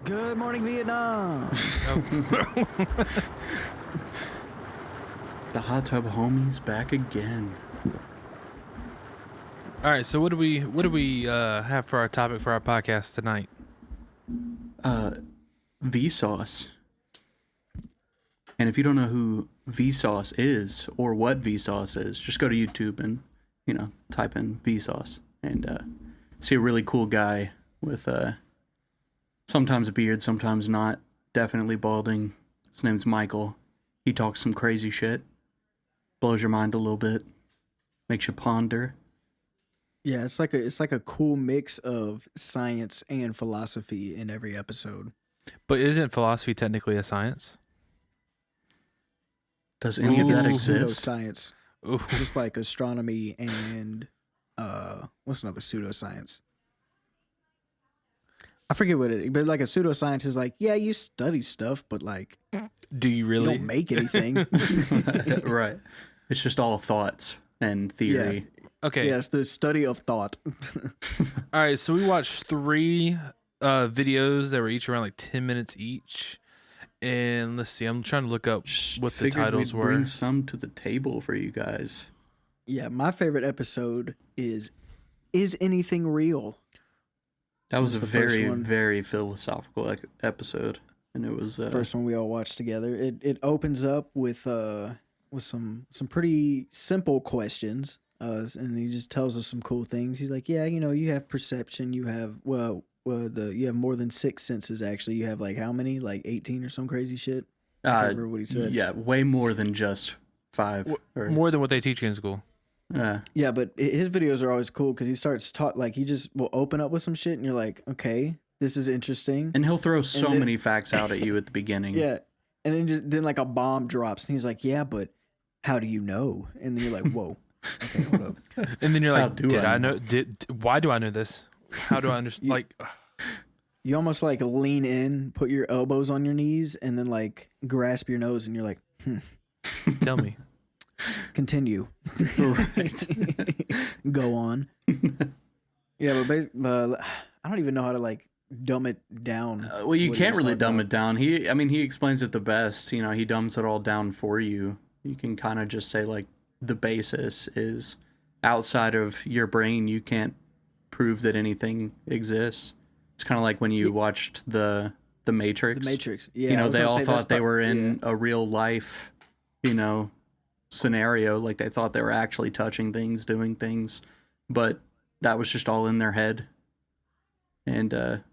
Good morning, Vietnam. The hot tub homies back again. All right, so what do we have for our topic for our podcast tonight? Vsauce. And if you don't know who Vsauce is or what Vsauce is, just go to YouTube and, type in Vsauce and see a really cool guy with sometimes a beard, sometimes not, definitely balding. His name's Michael. He talks some crazy shit. Blows your mind a little bit. Makes you ponder. Yeah, it's like a cool mix of science and philosophy in every episode. But isn't philosophy technically a science? Does any of that exist? Pseudoscience. Just like astronomy and what's another pseudoscience? I forget what it is, but like a pseudoscience is like, yeah, you study stuff, but like, do you really? You don't make anything. Right. It's just all thoughts and theory. Yeah. Okay. Yeah, it's the study of thought. All right, so we watched 3 videos that were each around like 10 minutes each. And let's see, I'm trying to look up what the titles were. Bring some to the table for you guys. Yeah, my favorite episode is anything real? That was a very, very philosophical episode, and it was first one we all watched together. It opens up with some pretty simple questions, and he just tells us some cool things. He's like, yeah, you have perception, you have you have more than 6 senses. Actually, you have like how many? Like 18 or some crazy shit. I can't remember what he said. Yeah, way more than just 5. More than what they teach you in school. Yeah, but his videos are always cool because he starts he just will open up with some shit and you're like, okay, this is interesting. And he'll throw so many facts out at you at the beginning. Yeah, and then like a bomb drops and he's like, yeah, but how do you know? And then you're like, whoa, okay, hold up. And then you're like, did I know? Why do I know this? How do I understand? You almost like lean in, put your elbows on your knees, and then like grasp your nose, and you're like, Tell me. Continue. Right. Go on. Yeah, but I don't even know how to like dumb it down. Well, you can't really dumb it down. He explains it the best. He dumbs it all down for you. You can kind of just say like the basis is outside of your brain. You can't prove that anything exists. It's kind of like when you watched the Matrix. The Matrix. Yeah. They all thought they were in a real life, scenario. Like they thought they were actually touching things, doing things, but that was just all in their head. And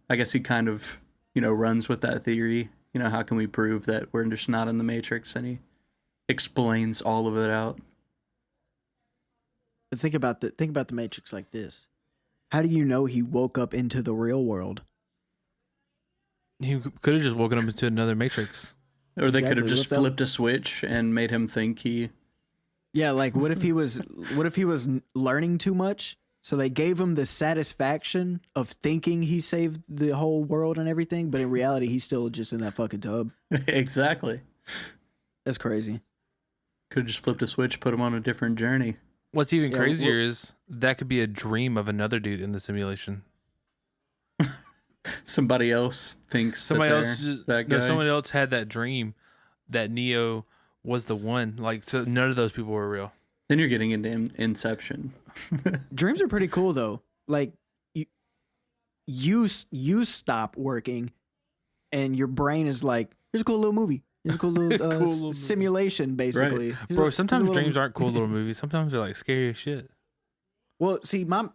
I guess he kind of, runs with that theory. How can we prove that we're just not in the Matrix? And he explains all of it out. But think about the Matrix like this. How do you know he woke up into the real world? He could have just woken up into another Matrix. Or they could have just flipped a switch and made him think he... Yeah, like what if he was learning too much? So they gave him the satisfaction of thinking he saved the whole world and everything, but in reality he's still just in that fucking tub. Exactly. That's crazy. Could have just flipped a switch, put him on a different journey. What's even crazier is that could be a dream of another dude in the simulation. Somebody else thinks that guy. No, someone else had that dream that Neo was the one. Like, so none of those people were real. Then you're getting into Inception. Dreams are pretty cool though. Like you stop working, and your brain is like, "Here's a cool little movie. Here's a cool little simulation, basically." Right. Bro, sometimes dreams aren't cool little movies. Sometimes they're like scary as shit. Well, see, my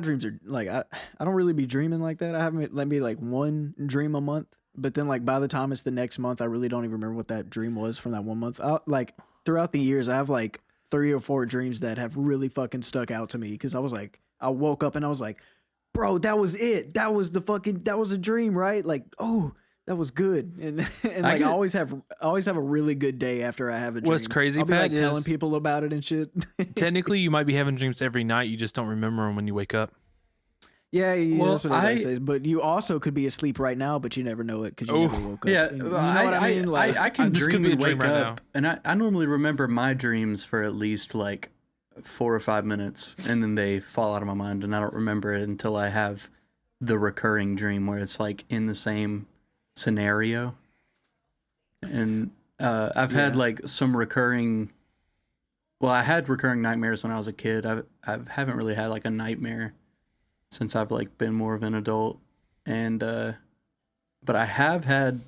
dreams are like I don't really be dreaming like that. I have maybe like one dream a month, but then like by the time it's the next month, I really don't even remember what that dream was from that one month. Like throughout the years, I have like 3 or 4 dreams that have really fucking stuck out to me because I woke up and I was like, bro, that was it. That was a dream, right? Like, oh, that was good. And like I always have a really good day after I have a dream. What's crazy, I'll be Pat, like telling people about it and shit. Technically, you might be having dreams every night. You just don't remember them when you wake up. Yeah, that's what I say. But you also could be asleep right now, but you never know it because you never woke up. Yeah, you know what I mean? Like, I can dream and wake right up, now. and I normally remember my dreams for at least like 4 or 5 minutes, and then they fall out of my mind, and I don't remember it until I have the recurring dream where it's like in the same scenario. And I've had like some recurring. Well, I had recurring nightmares when I was a kid. I haven't really had like a nightmare since I've like been more of an adult, and but I have had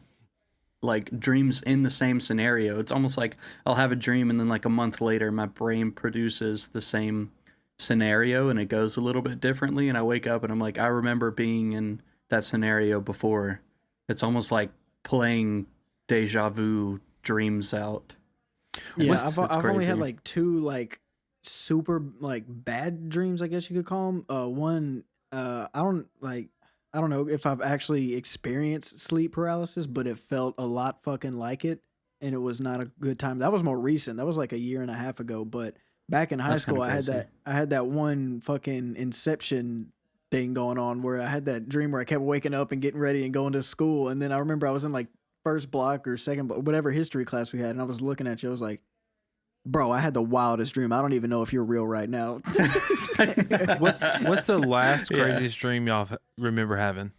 like dreams in the same scenario. It's almost like I'll have a dream and then like a month later my brain produces the same scenario and it goes a little bit differently, and I wake up and I'm like, I remember being in that scenario before. It's almost like playing deja vu dreams out. Yeah, It's I've only crazy. had like 2 like super like bad dreams, I guess you could call them. One, I don't know if I've actually experienced sleep paralysis, but it felt a lot fucking like it, and it was not a good time. That was more recent. That was like a year and a half ago. But back in high That's school, kinda crazy. I had that one fucking Inception thing going on where I had that dream where I kept waking up and getting ready and going to school, and then I remember I was in like first block or second block, whatever history class we had, and I was looking at you. I was like, bro, I had the wildest dream. I don't even know if you're real right now. What's the last Yeah. craziest dream y'all remember having?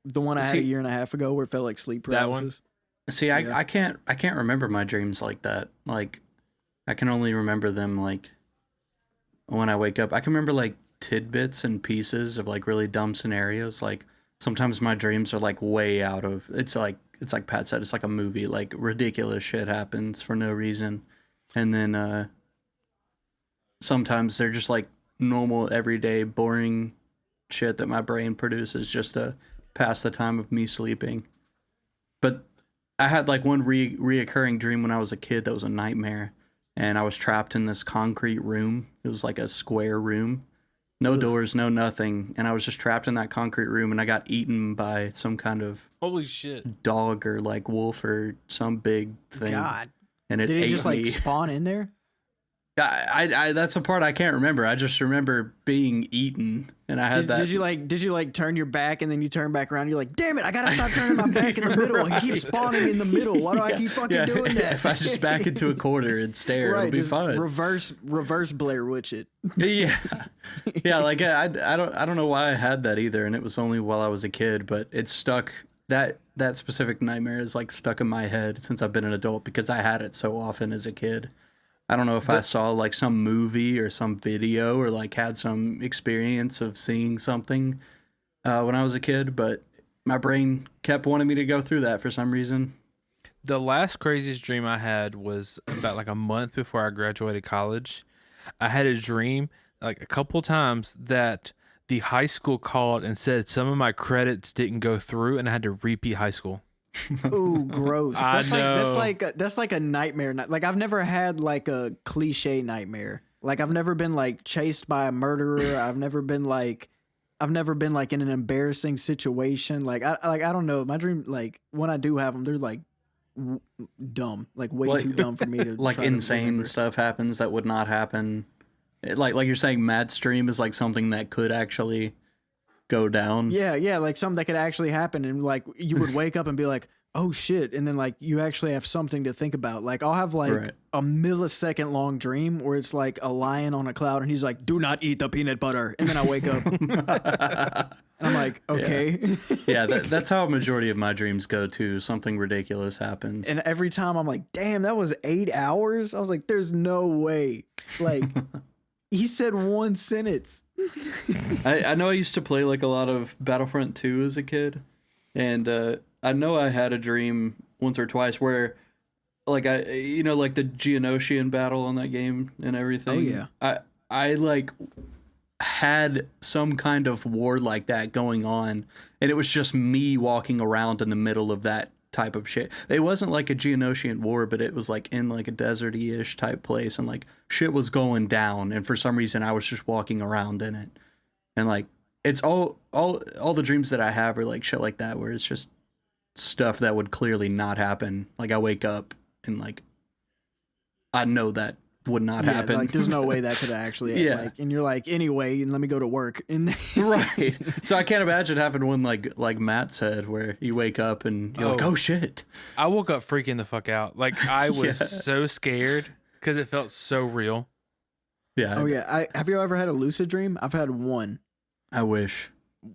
The one I had See- a year and a half ago where it felt like sleep That one? paralysis. See, Yeah. I can't remember my dreams like that. Like, I can only remember them like when I wake up. I can remember like tidbits and pieces of like really dumb scenarios. Like sometimes my dreams are like way out of. It's like Pat said. It's like a movie. Like ridiculous shit happens for no reason, and then sometimes they're just like normal, everyday, boring shit that my brain produces just to pass the time of me sleeping. But I had like one reoccurring dream when I was a kid that was a nightmare, and I was trapped in this concrete room. It was like a square room, no Ugh. doors, no nothing, and I was just trapped in that concrete room, and I got eaten by some kind of Holy shit! dog or like wolf or some big thing. God. And it Did it ate just me. like spawn in there? I that's the part I can't remember. I just remember being eaten, and I had that. Did you like turn your back and then you turn back around? You're like, damn it, I gotta stop turning my back in the middle. He keeps spawning in the middle. Why do I keep fucking doing that? If I just back into a corner and stare, it'll be just fine. Reverse Blair Witch it. Yeah, yeah. Like I don't know why I had that either, and it was only while I was a kid, but it stuck. That specific nightmare is like stuck in my head since I've been an adult because I had it so often as a kid. I don't know if I saw like some movie or some video or like had some experience of seeing something when I was a kid, but my brain kept wanting me to go through that for some reason. The last craziest dream I had was about like a month before I graduated college. I had a dream like a couple times that the high school called and said some of my credits didn't go through and I had to repeat high school. Ooh, gross. I That's like a nightmare. Like I've never had like a cliche nightmare. Like I've never been like chased by a murderer. I've never been like in an embarrassing situation. I don't know. My dream, like when I do have them, they're like dumb, like way Like- too dumb for me to Like try to insane remember. stuff happens that would not happen. Like you're saying, Matt's dream is like something that could actually go down. Yeah, like something that could actually happen, and like you would wake up and be like, "Oh shit!" And then like you actually have something to think about. Like I'll have like Right. a millisecond long dream where it's like a lion on a cloud, and he's like, "Do not eat the peanut butter," and then I wake up. I'm like, okay. Yeah, that's how a majority of my dreams go too. Something ridiculous happens. And every time I'm like, "Damn, that was 8 hours." I was like, "There's no way." Like he said one sentence. I know I used to play like a lot of Battlefront 2 as a kid, and I know I had a dream once or twice where like like the Geonosian battle on that game and everything. Oh, yeah. I like had some kind of war like that going on, and it was just me walking around in the middle of that type of shit. It wasn't like a Geonosian war, but it was like in like a deserty-ish type place, and like shit was going down, and for some reason I was just walking around in it. And like it's all the dreams that I have are like shit like that, where it's just stuff that would clearly not happen. Like I wake up and like I know that would not Yeah, happen. like there's no way that could actually. Yeah. Like, and you're like, anyway, let me go to work. And Right. So I can't imagine having one like Matt said, where you wake up and you're like, Oh. oh shit. I woke up freaking the fuck out. Like I was Yeah. so scared because it felt so real. Yeah. Oh yeah, have you ever had a lucid dream? I've had one. I wish.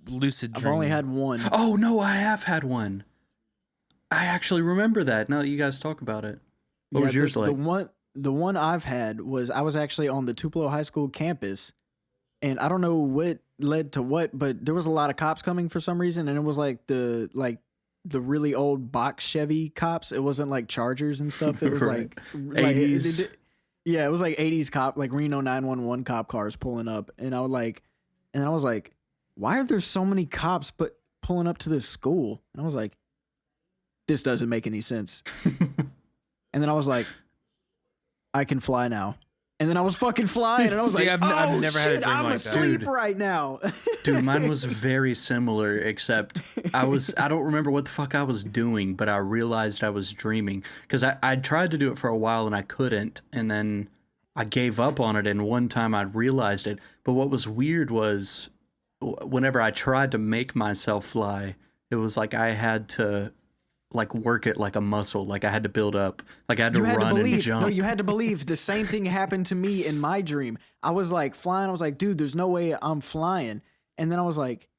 lucid I've dream? only had one. Oh no, I have had one. I actually remember that. Now that you guys talk about it, what was yours like? The one I've had was I was actually on the Tupelo High School campus, and I don't know what led to what, but there was a lot of cops coming for some reason, and it was like the really old box Chevy cops. It wasn't like Chargers and stuff. It was Right. like 80s. yeah, it was like 80s cop, like Reno 911 cop cars pulling up, and I was like, why are there so many cops but pulling up to this school? And I was like, this doesn't make any sense. And then I was like, I can fly now. And then I was fucking flying, and I was See, like, I've never had a shit, dream I'm like that. asleep Dude. right now. Dude, mine was very similar, except I don't remember what the fuck I was doing, but I realized I was dreaming. Because I tried to do it for a while and I couldn't, and then I gave up on it, and one time I realized it. But what was weird was whenever I tried to make myself fly, it was like I had to like work it like a muscle, like I had to build up, like I had to run and jump. No, you had to believe. The same thing happened to me in my dream. I was like flying. I was like, dude, there's no way I'm flying. And then I was like,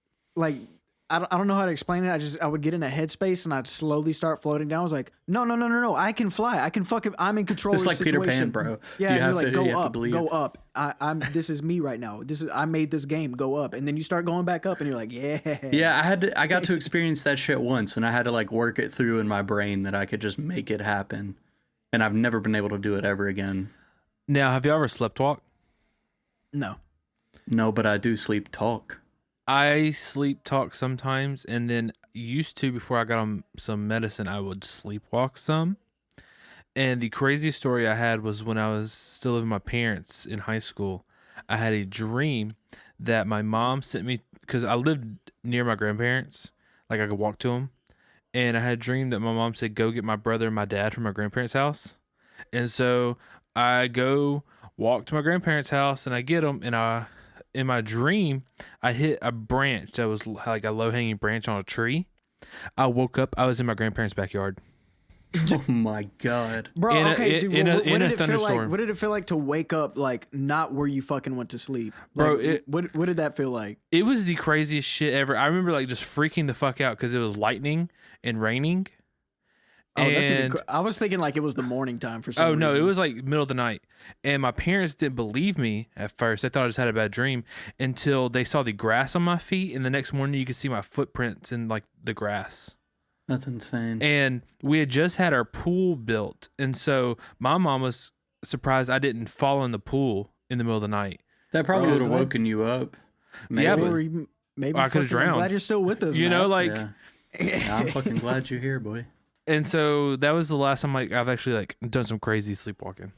I don't know how to explain it. I would get in a headspace and I'd slowly start floating down. I was like, no, I can fly. I can fucking. I'm in control. It's of the like Peter situation. Pan, bro. Yeah, You and have you're like, to- you have to go up, believe. go up. I'm. This is me right now. I made this game. Go up, and then you start going back up, and you're like, yeah. Yeah, I got to experience that shit once, and I had to like work it through in my brain that I could just make it happen. And I've never been able to do it ever again. Now, have you ever slept walk? No. No, but I do sleep talk. I sleep talk sometimes, and then used to before I got on some medicine, I would sleepwalk some. And the craziest story I had was when I was still living with my parents in high school. I had a dream that my mom sent me because I lived near my grandparents, like I could walk to them. And I had a dream that my mom said, "Go get my brother and my dad from my grandparents' house." And so I go walk to my grandparents' house, and I get them, and in my dream, I hit a branch that was like a low-hanging branch on a tree. I woke up. I was in my grandparents' backyard. Oh my god. Bro, In a- okay, dude. in a- What in did a it feel like? thunderstorm. What did it feel like to wake up like not where you fucking went to sleep, Bro, Like, what did that feel like? It was the craziest shit ever. I remember like just freaking the fuck out because it was lightning and raining. Oh, that's even And I was thinking like it was the morning time for some oh reason. no, it was like middle of the night. And my parents didn't believe me at first. They thought I just had a bad dream until they saw the grass on my feet. And the next morning you could see my footprints in like the grass. That's insane. And we had just had our pool built. And so my mom was surprised I didn't fall in the pool in the middle of the night. That probably Bro, would have that- woken you up. Yeah, but- Or even, maybe I could've fucking- I'm drowned. glad you're still with us. You know, Matt. like, Yeah. Yeah, I'm fucking glad you're here, boy. and so that was the last time like I've actually like done some crazy sleepwalking.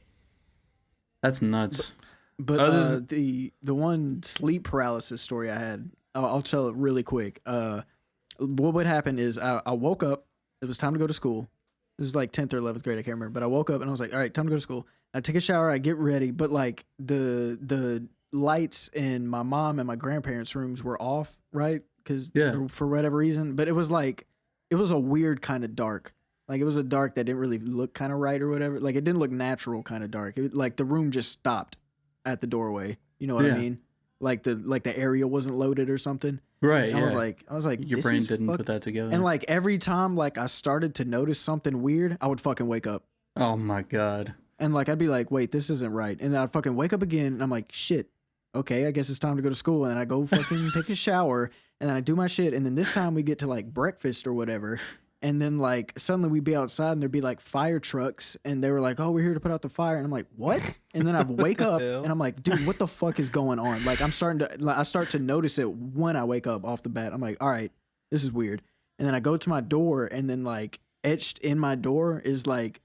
That's nuts. But Other the one sleep paralysis story I had, I'll tell it really quick. What would happen is I woke up. It was time to go to school. It was like 10th or 11th grade. I can't remember. But I woke up and I was like, all right, time to go to school. I take a shower. I get ready. But like the lights in my mom and my grandparents' rooms were off, right? Because Yeah. for whatever reason. But it was like, it was a weird kind of dark. Like it was a dark that didn't really look kind of right or whatever. Like it didn't look natural kind of dark. Like the room just stopped at the doorway. You know what Yeah. I mean? Like the area wasn't loaded or something. Right. And Yeah. I was like, Your this brain is didn't fuck- put that together. And like every time like I started to notice something weird, I would fucking wake up. Oh my god. And like I'd be like, wait, this isn't right. And then I'd fucking wake up again and I'm like, shit. Okay, I guess it's time to go to school. And then I go fucking take a shower and then I do my shit. And then this time we get to like breakfast or whatever. And then like suddenly we'd be outside and there'd be like fire trucks and they were like, oh, we're here to put out the fire. And I'm like, what? And then I'd wake up hell? and I'm like, dude, what the fuck is going on? Like I start to notice it when I wake up off the bat. I'm like, all right, this is weird. And then I go to my door and then like etched in my door is like,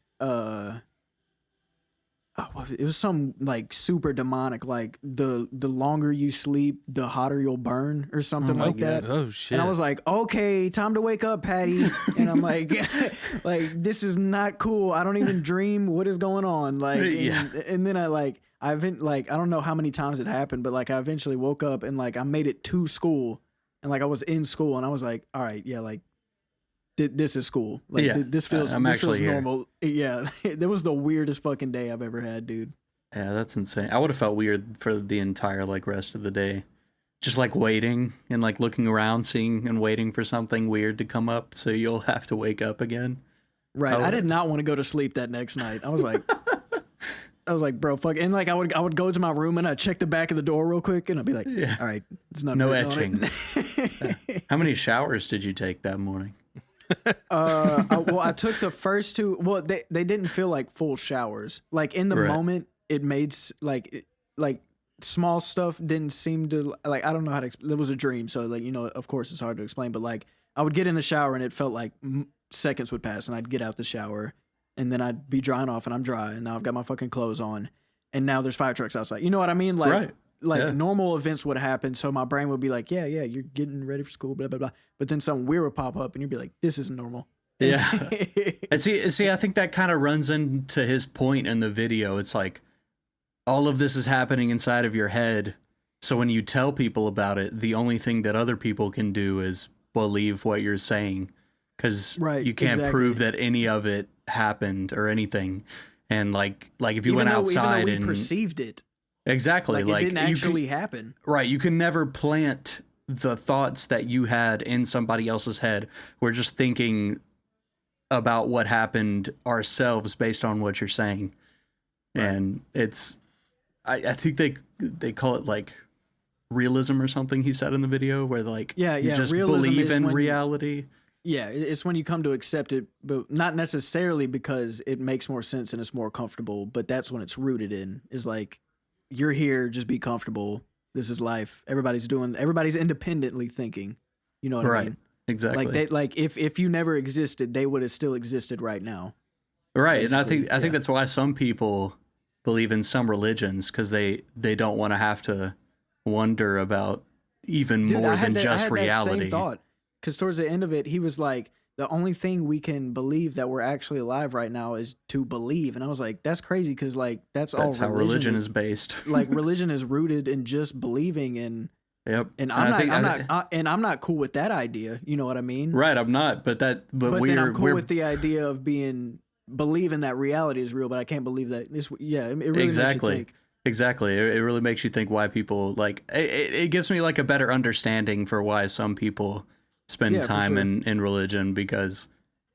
it was some like super demonic, like the longer you sleep, the hotter you'll burn or something my like that. Oh shit. And I was like, okay, time to wake up, Patty. And I'm like, like, this is not cool. I don't even dream. What is going on? Like, Yeah. and then I don't know how many times it happened, but like I eventually woke up and like I made it to school and like I was in school and I was like, all right, yeah, like this is school. Like Yeah, this feels, I'm this actually feels here. normal. Yeah. That was the weirdest fucking day I've ever had, dude. Yeah, that's insane. I would have felt weird for the entire like rest of the day. just like waiting and like looking around, seeing and waiting for something weird to come up, so you'll have to wake up again. Right. I did not want to go to sleep that next night. I was like, bro, fuck. And like, I would go to my room and I'd check the back of the door real quick and I'd be like, all right, it's not No written on etching. it. How many showers did you take that morning? I took the first two. Well, they didn't feel like full showers. Like in the Right. moment, it made like small stuff didn't seem to like. I don't know how to. It was a dream, so like of course it's hard to explain. But like I would get in the shower and it felt like seconds would pass, and I'd get out the shower, and then I'd be drying off, and I'm dry, and now I've got my fucking clothes on, and now there's fire trucks outside. You know what I mean? Like. Right. Like Yeah. normal events would happen, so my brain would be like, yeah, you're getting ready for school, blah, blah, blah. But then something weird would pop up, and you'd be like, this isn't normal. Yeah. And see, I think that kind of runs into his point in the video. It's like all of this is happening inside of your head. So when you tell people about it, the only thing that other people can do is believe what you're saying, because Right, you can't exactly. prove that any of it happened or anything. And like if you Even went though outside we and perceived it, exactly like it didn't you actually happen. right, you can never plant the thoughts that you had in somebody else's head. We're just thinking about what happened ourselves based on what you're saying. Right. And it's I think they call it like realism or something, he said in the video, where like you just realism believe is in when- reality. Yeah, it's when you come to accept it, but not necessarily because it makes more sense and it's more comfortable, but that's when it's rooted in, is like, you're here, just be comfortable. This is life. Everybody's independently thinking. You know what I Right. mean? Exactly. Like if you never existed, they would have still existed right now. Right. And I basically, think yeah. that's why some people believe in some religions, because they don't want to have to wonder about even Dude, more I had than that, just I had reality. That same thought, because towards the end of it, he was like, the only thing we can believe that we're actually alive right now is to believe. And I was like, that's crazy, because like that's all That's how religion is based. like religion is rooted in just believing, and Yep. and I'm not cool with that idea. You know what I mean? Right, I'm not, but But then I'm cool with the idea of believing that reality is real, but I can't believe that this. Yeah, it really exactly. makes you think. Exactly. It really makes you think why people like it gives me like a better understanding for why some people spend Yeah, for time sure. in religion, because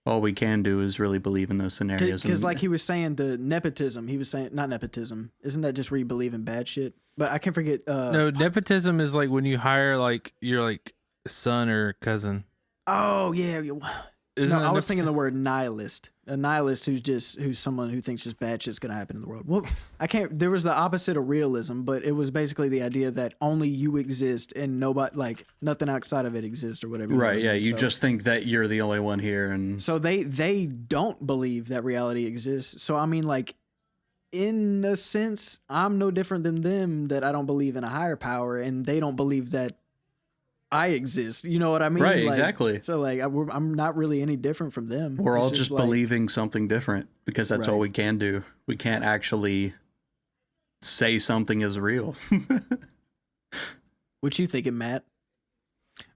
all we can do is really believe in those scenarios. Because and- like he was saying, the nepotism. He was saying not nepotism. Isn't that just where you believe in bad shit? But I can't forget. No, nepotism is like when you hire like your like son or cousin. Oh yeah. Isn't No, that I was thinking the nepotism? word nihilist. A nihilist who's someone who thinks just bad shit's gonna happen in the world. Well, I can't. There was the opposite of realism, but it was basically the idea that only you exist and nobody, like nothing outside of it exists or whatever. you know right, what I yeah, mean? you So- just think that you're the only one here, and So they don't believe that reality exists. So I mean, like, in a sense, I'm no different than them, that I don't believe in a higher power, and they don't believe that I exist. You know what I mean? Right, Like, exactly. So like, I'm not really any different from them. we're It's all just like- believing something different, because that's all Right. we can do. We can't actually say something is real. What you thinking, Matt?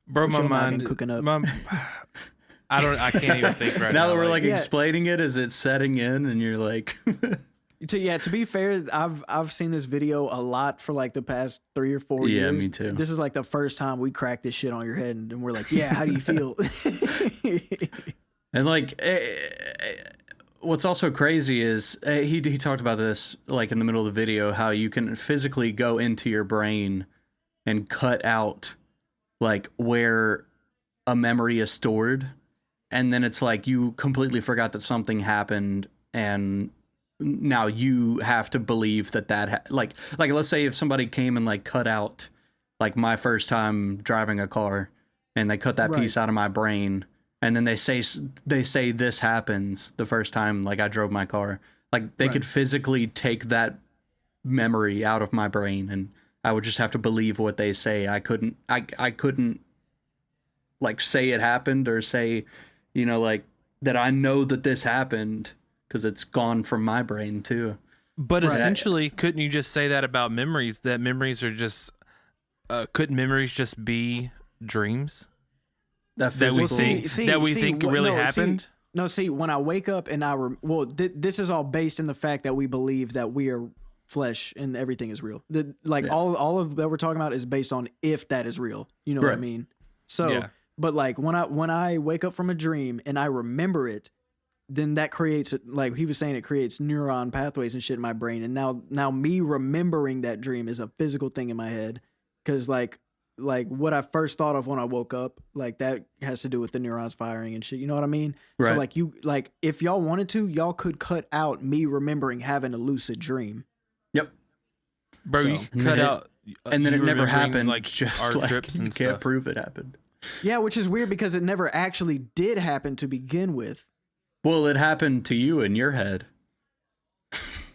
Bro, What's my your mind mind been cooking up? I can't even think right now. Now that we're like Yeah. explaining it, is it setting in and you're like To be fair, I've seen this video a lot for like the past 3 or 4 years. Yeah, me too. This is like the first time we cracked this shit on your head, and we're like, yeah, how do you feel? And like, what's also crazy is he talked about this like in the middle of the video, how you can physically go into your brain and cut out like where a memory is stored, and then it's like you completely forgot that something happened, and now you have to believe that like let's say if somebody came and like cut out like my first time driving a car, and they cut that Right. piece out of my brain, and then they say this happens the first time like I drove my car, like they Right. could physically take that memory out of my brain, and I would just have to believe what they say. I couldn't like say it happened, or say, you know, like that I know that this happened, because it's gone from my brain too. But Right. essentially, couldn't you just say that about memories? That memories are just couldn't memories just be dreams That that we physical, think really happened? No, see, when I wake up and this is all based in the fact that we believe that we are flesh and everything is real. Like Yeah. all of that we're talking about is based on if that is real. You know what I Right. mean? So, Yeah. but like when I wake up from a dream and I remember it, then that creates, like he was saying, it creates neuron pathways and shit in my brain. And now me remembering that dream is a physical thing in my head, because like what I first thought of when I woke up, like that has to do with the neurons firing and shit. You know what I mean? So Right. like if y'all wanted to, y'all could cut out me remembering having a lucid dream. Yep. Bro, So- you And cut then out. And then you it never remembering, happened. Like Just our like trips you and can't stuff. prove it happened. Yeah, which is weird because it never actually did happen to begin with. Well, it happened to you in your head.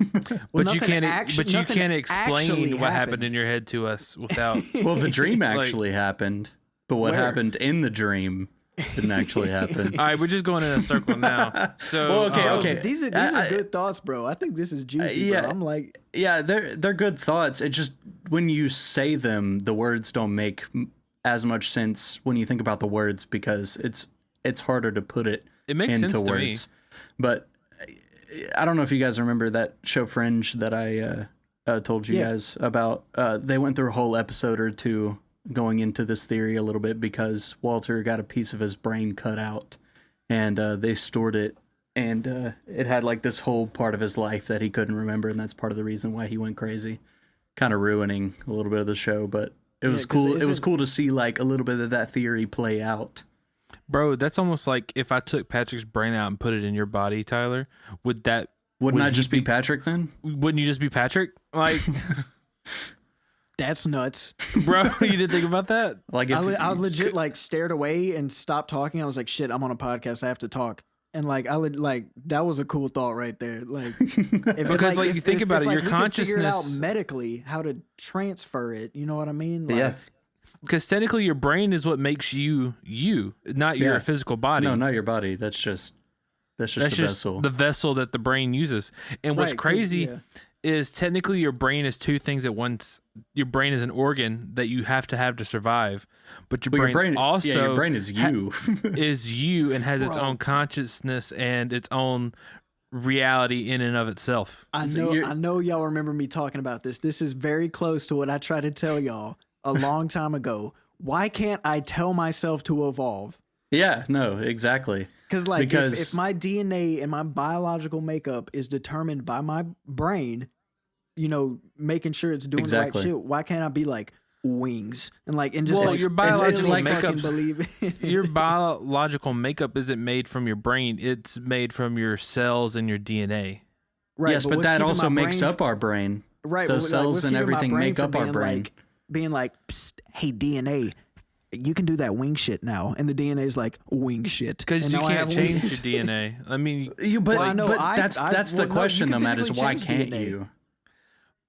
Well, But you nothing can't. actu- But you nothing can't actually explain what happened happened. in your head to us without. Well, the dream Like- actually happened, but what Where? happened in the dream didn't actually happen. All right, we're just going in a circle now. So Well, okay, Oh, okay. These are good thoughts, bro. I think this is juicy, yeah. bro. I'm like, Yeah, they're good thoughts. It just when you say them, the words don't make as much sense when you think about the words because it's harder to put it It makes into sense to me. words. But I don't know if you guys remember that show Fringe that I told you Yeah. guys about. They went through a whole episode or two going into this theory a little bit because Walter got a piece of his brain cut out and they stored it. And it had like this whole part of his life that he couldn't remember, and that's part of the reason why he went crazy, kind of ruining a little bit of the show. But it was 'cause cool. It was isn't- cool to see like a little bit of that theory play out. Bro, that's almost like if I took Patrick's brain out and put it in your body, Tyler. Wouldn't Wouldn't I he just be Patrick then? Wouldn't you just be Patrick? Like, that's nuts. bro, you didn't think about that? Like if I legit like stared away and stopped talking. I was like, shit, I'm on a podcast. I have to talk. And like that was a cool thought right there. Like, if Because, like, you think about it, your we could figure it out consciousness- medically how to transfer it. You know what I mean? Like, yeah, Because technically, your brain is what makes you, not your Yeah. physical body. no, not your body. That's just That's the just vessel. the vessel that the brain uses. And what's Right, 'cause, crazy yeah. is technically your brain is two things at once. Your brain is an organ that you have to survive, but your, But brain, also your brain is you. is you and has its Bro. own consciousness and its own reality in and of itself. I So know I know y'all remember me talking about this. This is very close to what I tried to tell y'all a long time ago. Why can't I tell myself to evolve? Yeah, no, exactly. Because like Because- if my DNA and my biological makeup is determined by my brain, you know, making sure it's doing the right Exactly. shit, why can't I be like wings and just Well, like, your it's biological like fucking makeup's believe it. your biological makeup isn't made from your brain; it's made from your cells and your DNA. Right, yes, but what's that keeping also my makes brain- up our brain. right. those but, cells what's and keeping my everything brain make from up our being brain. Like, being like, Psst, hey DNA, you can do that wing shit now, and the DNA is like wing shit Because and you now I can't have change wings. your DNA. I mean, But Well, I know, that's well, the no, question you though, can Matt, is physically why change can't DNA. you?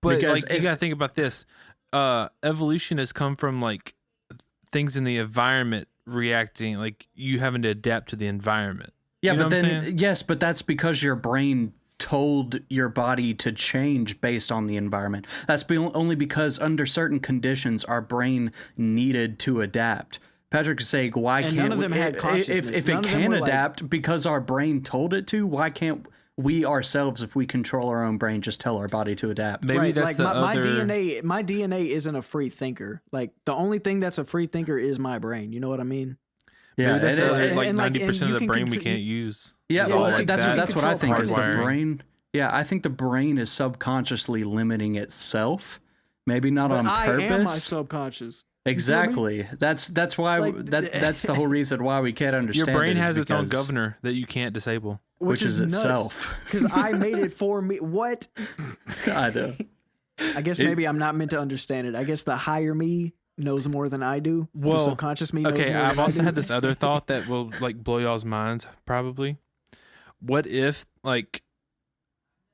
but Because like you if- gotta think about this. Evolution has come from like things in the environment reacting, like you having to adapt to the environment. Yeah, You know but what I'm then saying? yes, but that's because your brain told your body to change based on the environment. That's only because under certain conditions our brain needed to adapt. Patrick's saying, why And can't none of them we, had consciousness. if None it of them can were like- adapt because our brain told it to, why can't we ourselves, if we control our own brain, just tell our body to adapt? Maybe Right, that's like the my other. my DNA isn't a free thinker. Like the only thing that's a free thinker is my brain. You know what I mean? Yeah, Maybe that's and- the other, and- like and, like, 90% and of you the can brain we contr- can't use. yeah, It's all well, like that's that. what I think is the Hardwiring. brain. Yeah, I think the brain is subconsciously limiting itself. Maybe not But on I purpose. am my subconscious. Exactly. That's why Like, that's the whole reason why we can't Your understand. brain it is has its own because- governor that you can't disable. which is itself. Because I made it for me. What? I know. I guess maybe I'm not meant to understand it. I guess the higher me knows more than I do. Well, the subconscious me knows Okay, more I've than I also do. had this other thought that will like blow y'all's minds probably. What if like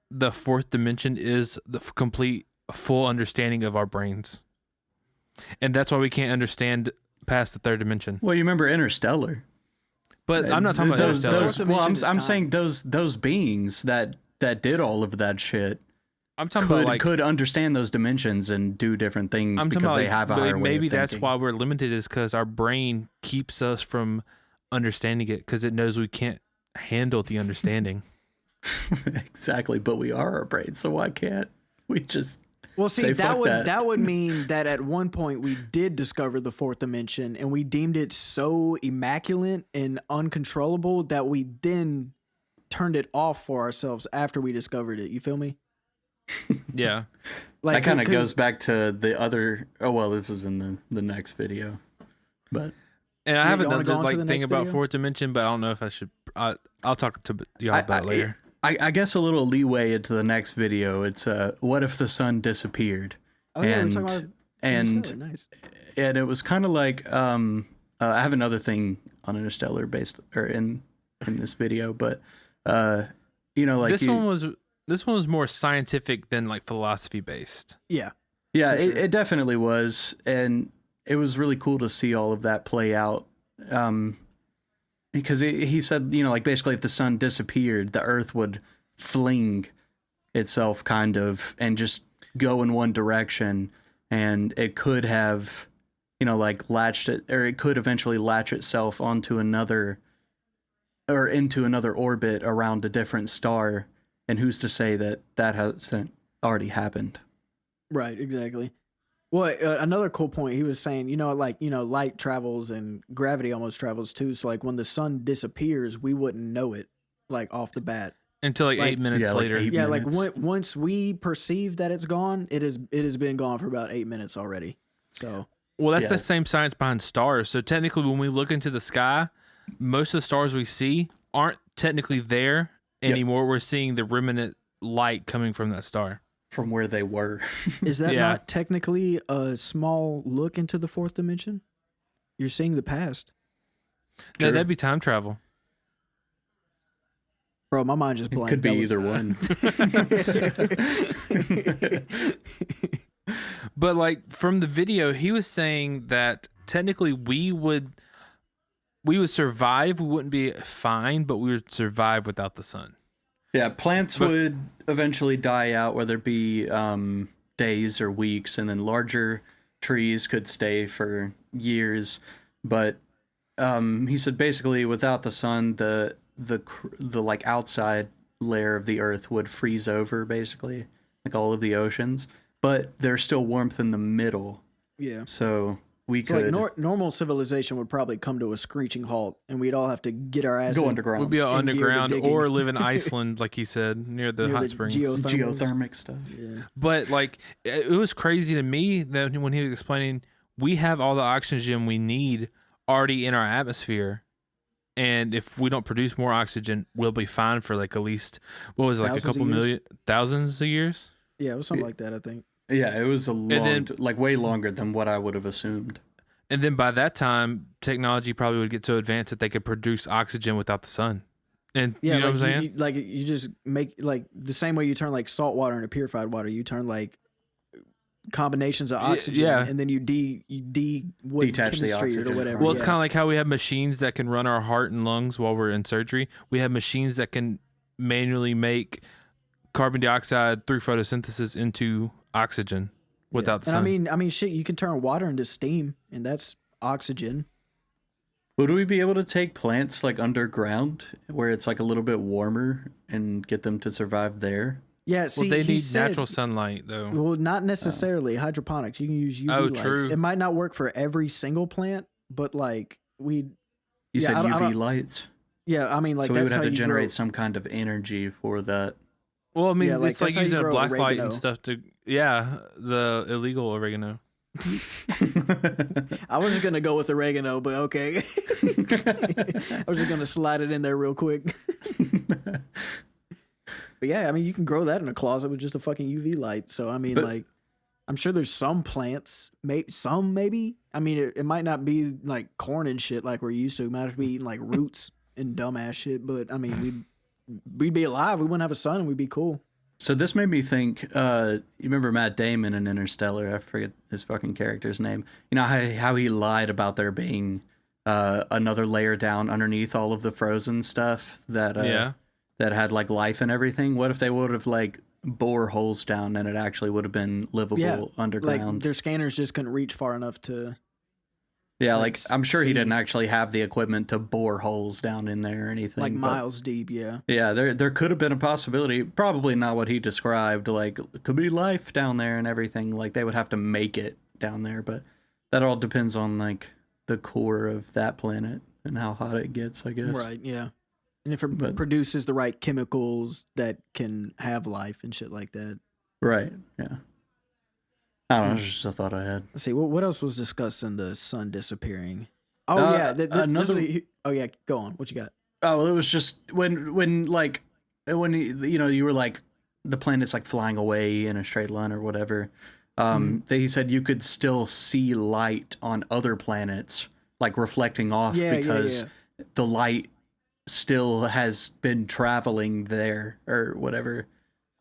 the fourth dimension is the complete full understanding of our brains? And that's why we can't understand past the third dimension. Well, you remember Interstellar? But I'm not talking about those. Interstellar. Fourth Well, I'm dimension is I'm time. saying those beings that did all of that shit I'm talking could about like could understand those dimensions and do different things I'm talking because about they like, have a but higher way maybe of that's thinking. why we're limited is because our brain keeps us from understanding it because it knows we can't handle the understanding. Exactly, but we are our brain, so why can't we just Well, see, say, that "Fuck would that." would mean that at one point we did discover the fourth dimension, and we deemed it so immaculate and uncontrollable that we then turned it off for ourselves after we discovered it. You feel me? Yeah. Like That kind of 'cause- goes back to the other. Oh well, this is in the next video, but And I Yeah, have you wanna another go on to like the thing next about video? fourth dimension, but I don't know if I should. I'll talk to y'all about it later. I guess a little leeway into the next video. It's what if the sun disappeared? oh yeah, and we're talking about and Interstellar. Nice. and it was kind of like I have another thing on Interstellar based or in this video, but like this one was more scientific than like philosophy based. Yeah, yeah, for sure. it definitely was, and it was really cool to see all of that play out. Because he said, like basically if the sun disappeared, the Earth would fling itself kind of and just go in one direction, and it could have, like latched it, or it could eventually latch itself onto another or into another orbit around a different star. And who's to say that hasn't already happened? Right, exactly. Well, another cool point he was saying, light travels and gravity almost travels too. So like when the sun disappears, we wouldn't know it like off the bat. Until like 8 minutes yeah, like later. 8 Yeah, minutes. like once we perceive that it's gone, it has been gone for about 8 minutes already. So Well, that's Yeah. the same science behind stars. So technically, when we look into the sky, most of the stars we see aren't technically there anymore. We're seeing the remnant light coming from that star. From where they were. is that Yeah. not technically a small look into the fourth dimension? You're seeing the past. No, Sure. that'd be time travel. Bro, my mind just It blanked. could be That either was- one. But like from the video, he was saying that technically we would survive. We wouldn't be fine, but we would survive without the sun. Yeah, plants But- would eventually die out, whether it be days or weeks, and then larger trees could stay for years. But he said basically without the sun, the like outside layer of the earth would freeze over, basically, like all of the oceans. But there's still warmth in the middle, yeah. so we So could like normal civilization would probably come to a screeching halt, and we'd all have to get our ass go in underground. We'd be gear to underground digging. or live in Iceland, like he said, near the Near hot the springs. Geothermic stuff. Yeah. But like, it was crazy to me that when he was explaining, we have all the oxygen we need already in our atmosphere, and if we don't produce more oxygen, we'll be fine for like at least what was it, like Thousands a of couple years? thousands of years. Yeah, it was something like that, I think. Yeah, it was a long, then- like way longer than what I would have assumed. And then by that time, technology probably would get so advanced that they could produce oxygen without the sun. And Yeah, you know like what I'm saying? You, like you just make like the same way you turn like salt water into purified water. You turn like combinations of oxygen, yeah. and then you what Detach the chemistry oxygen or whatever. from Well, it's yeah. kind of like how we have machines that can run our heart and lungs while we're in surgery. We have machines that can manually make carbon dioxide through photosynthesis into oxygen without the And sun. I mean, shit. You can turn water into steam, and that's oxygen. Would we be able to take plants like underground where it's like a little bit warmer and get them to survive there? Yeah, see, well, they he need said- natural sunlight, though. Well, not necessarily hydroponics. You can use UV Oh, lights. true. It might not work for every single plant, but like You Yeah, said I don't- UV lights. yeah, I mean, like so we that's would have how to you generate grow- some kind of energy for that. Well, I mean, Yeah, like, it's like that's how you using a grow black light and oregano. stuff to, the illegal oregano. I wasn't gonna go with oregano, but okay. I was just gonna slide it in there real quick. But yeah, I mean, you can grow that in a closet with just a fucking UV light. So I mean, But- like, I'm sure there's some plants, maybe. I mean, it might not be like corn and shit like we're used to. It might have to be eating like roots and dumbass shit. But I mean, we'd be alive. We wouldn't have a sun, and we'd be cool. So this made me think, you remember Matt Damon in Interstellar? I forget his fucking character's name. You know how he lied about there being another layer down underneath all of the frozen stuff that that had like life and everything? What if they would have like bore holes down and it actually would have been livable Yeah, underground? Like their scanners just couldn't reach far enough to. Yeah, like, I'm sure he see- didn't actually have the equipment to bore holes down in there or anything. like but miles deep. Yeah. yeah, there could have been a possibility. Probably not what he described. Like, it could be life down there and everything. Like, they would have to make it down there, but that all depends on like the core of that planet and how hot it gets, I guess. Right. Yeah. And if it But- produces the right chemicals that can have life and shit like that. Right. Yeah. I don't know. It's just a thought I had. Let's see. What else was discussed in the sun disappearing? Oh yeah. Oh yeah. Go on. What you got? Oh, well, it was just when you were like the planet's like flying away in a straight line or whatever. He said you could still see light on other planets, like reflecting off because the light still has been traveling there or whatever.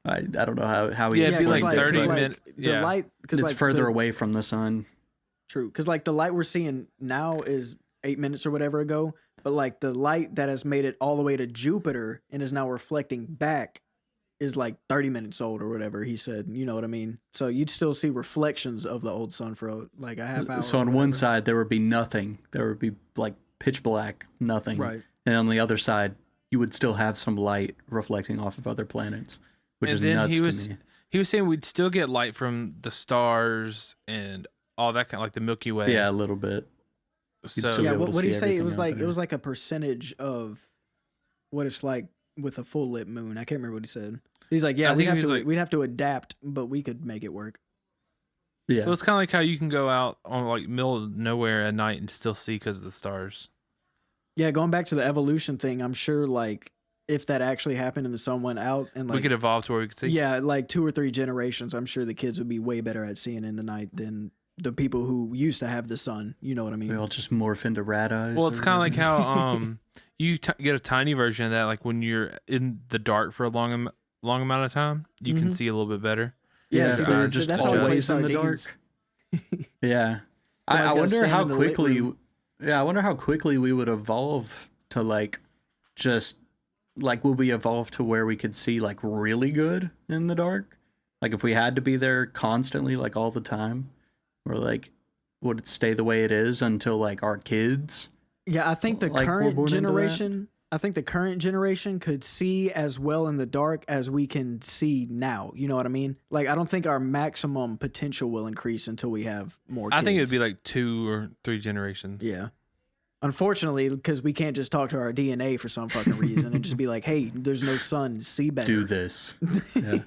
I don't know how he Yeah, it'd be like explained it, 30 but minutes. The light, because it's like further away from the sun. True, because like the light we're seeing now is 8 minutes or whatever ago, but like the light that has made it all the way to Jupiter and is now reflecting back is like 30 minutes old or whatever he said. You know what I mean? So you'd still see reflections of the old sun for like a half hour. So or on one whatever. side there would be nothing. There would be like pitch black, nothing. Right. And on the other side, you would still have some light reflecting off of other planets, which is nuts to me. He was saying we'd still get light from the stars and all that kind of like the Milky Way. Yeah, a little bit. So still be Yeah, able to what did he see say? It everything was out like there. it was like a percentage of what it's like with a full lit moon. I can't remember what he said. He's like, yeah, I think he was like- we'd have to adapt, but we could make it work. Yeah. Well, it's kind of like how you can go out on like middle of nowhere at night and still see because of the stars. Yeah, going back to the evolution thing, I'm sure like if that actually happened and the sun went out and like we could evolve to where we could see. yeah, like 2 or 3 generations, I'm sure the kids would be way better at seeing in the night than the people who used to have the sun. You know what I mean? We all just morph into rat eyes. Well, or it's kind of like whatever. how you get a tiny version of that. Like when you're in the dark for a long amount of time, you can see a little bit better. Yeah, see, or that's- just that's how we play always in the sardines. dark. Yeah. Somebody's I gotta wonder stand how in the lit quickly. room. Yeah, I wonder how quickly we would evolve to like just like will we evolve to where we could see like really good in the dark? Like if we had to be there constantly, like all the time, or like would it stay the way it is until like our kids? Yeah, I think the Like, we're current born into that? generation. I think the current generation could see as well in the dark as we can see now. You know what I mean? Like, I don't think our maximum potential will increase until we have more kids. I think it would be like 2 or 3 generations. Yeah. Unfortunately, because we can't just talk to our DNA for some fucking reason and just be like, hey, there's no sun, see better. Do this. Yeah.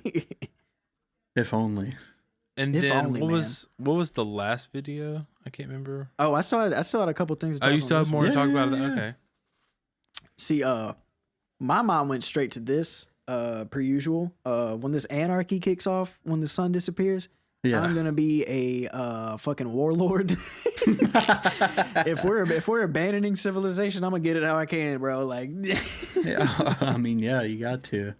If only. And If then only, what man. was the last video? I can't remember. Oh, I still had a couple things to Oh, talk you still on have this more one. to talk about? Yeah. Okay. See, my mom went straight to this, per usual. When this anarchy kicks off, when the sun disappears, Yeah. I'm gonna be a fucking warlord. if we're abandoning civilization, I'm gonna get it how I can, bro. Like, Yeah, I mean, yeah, you got to.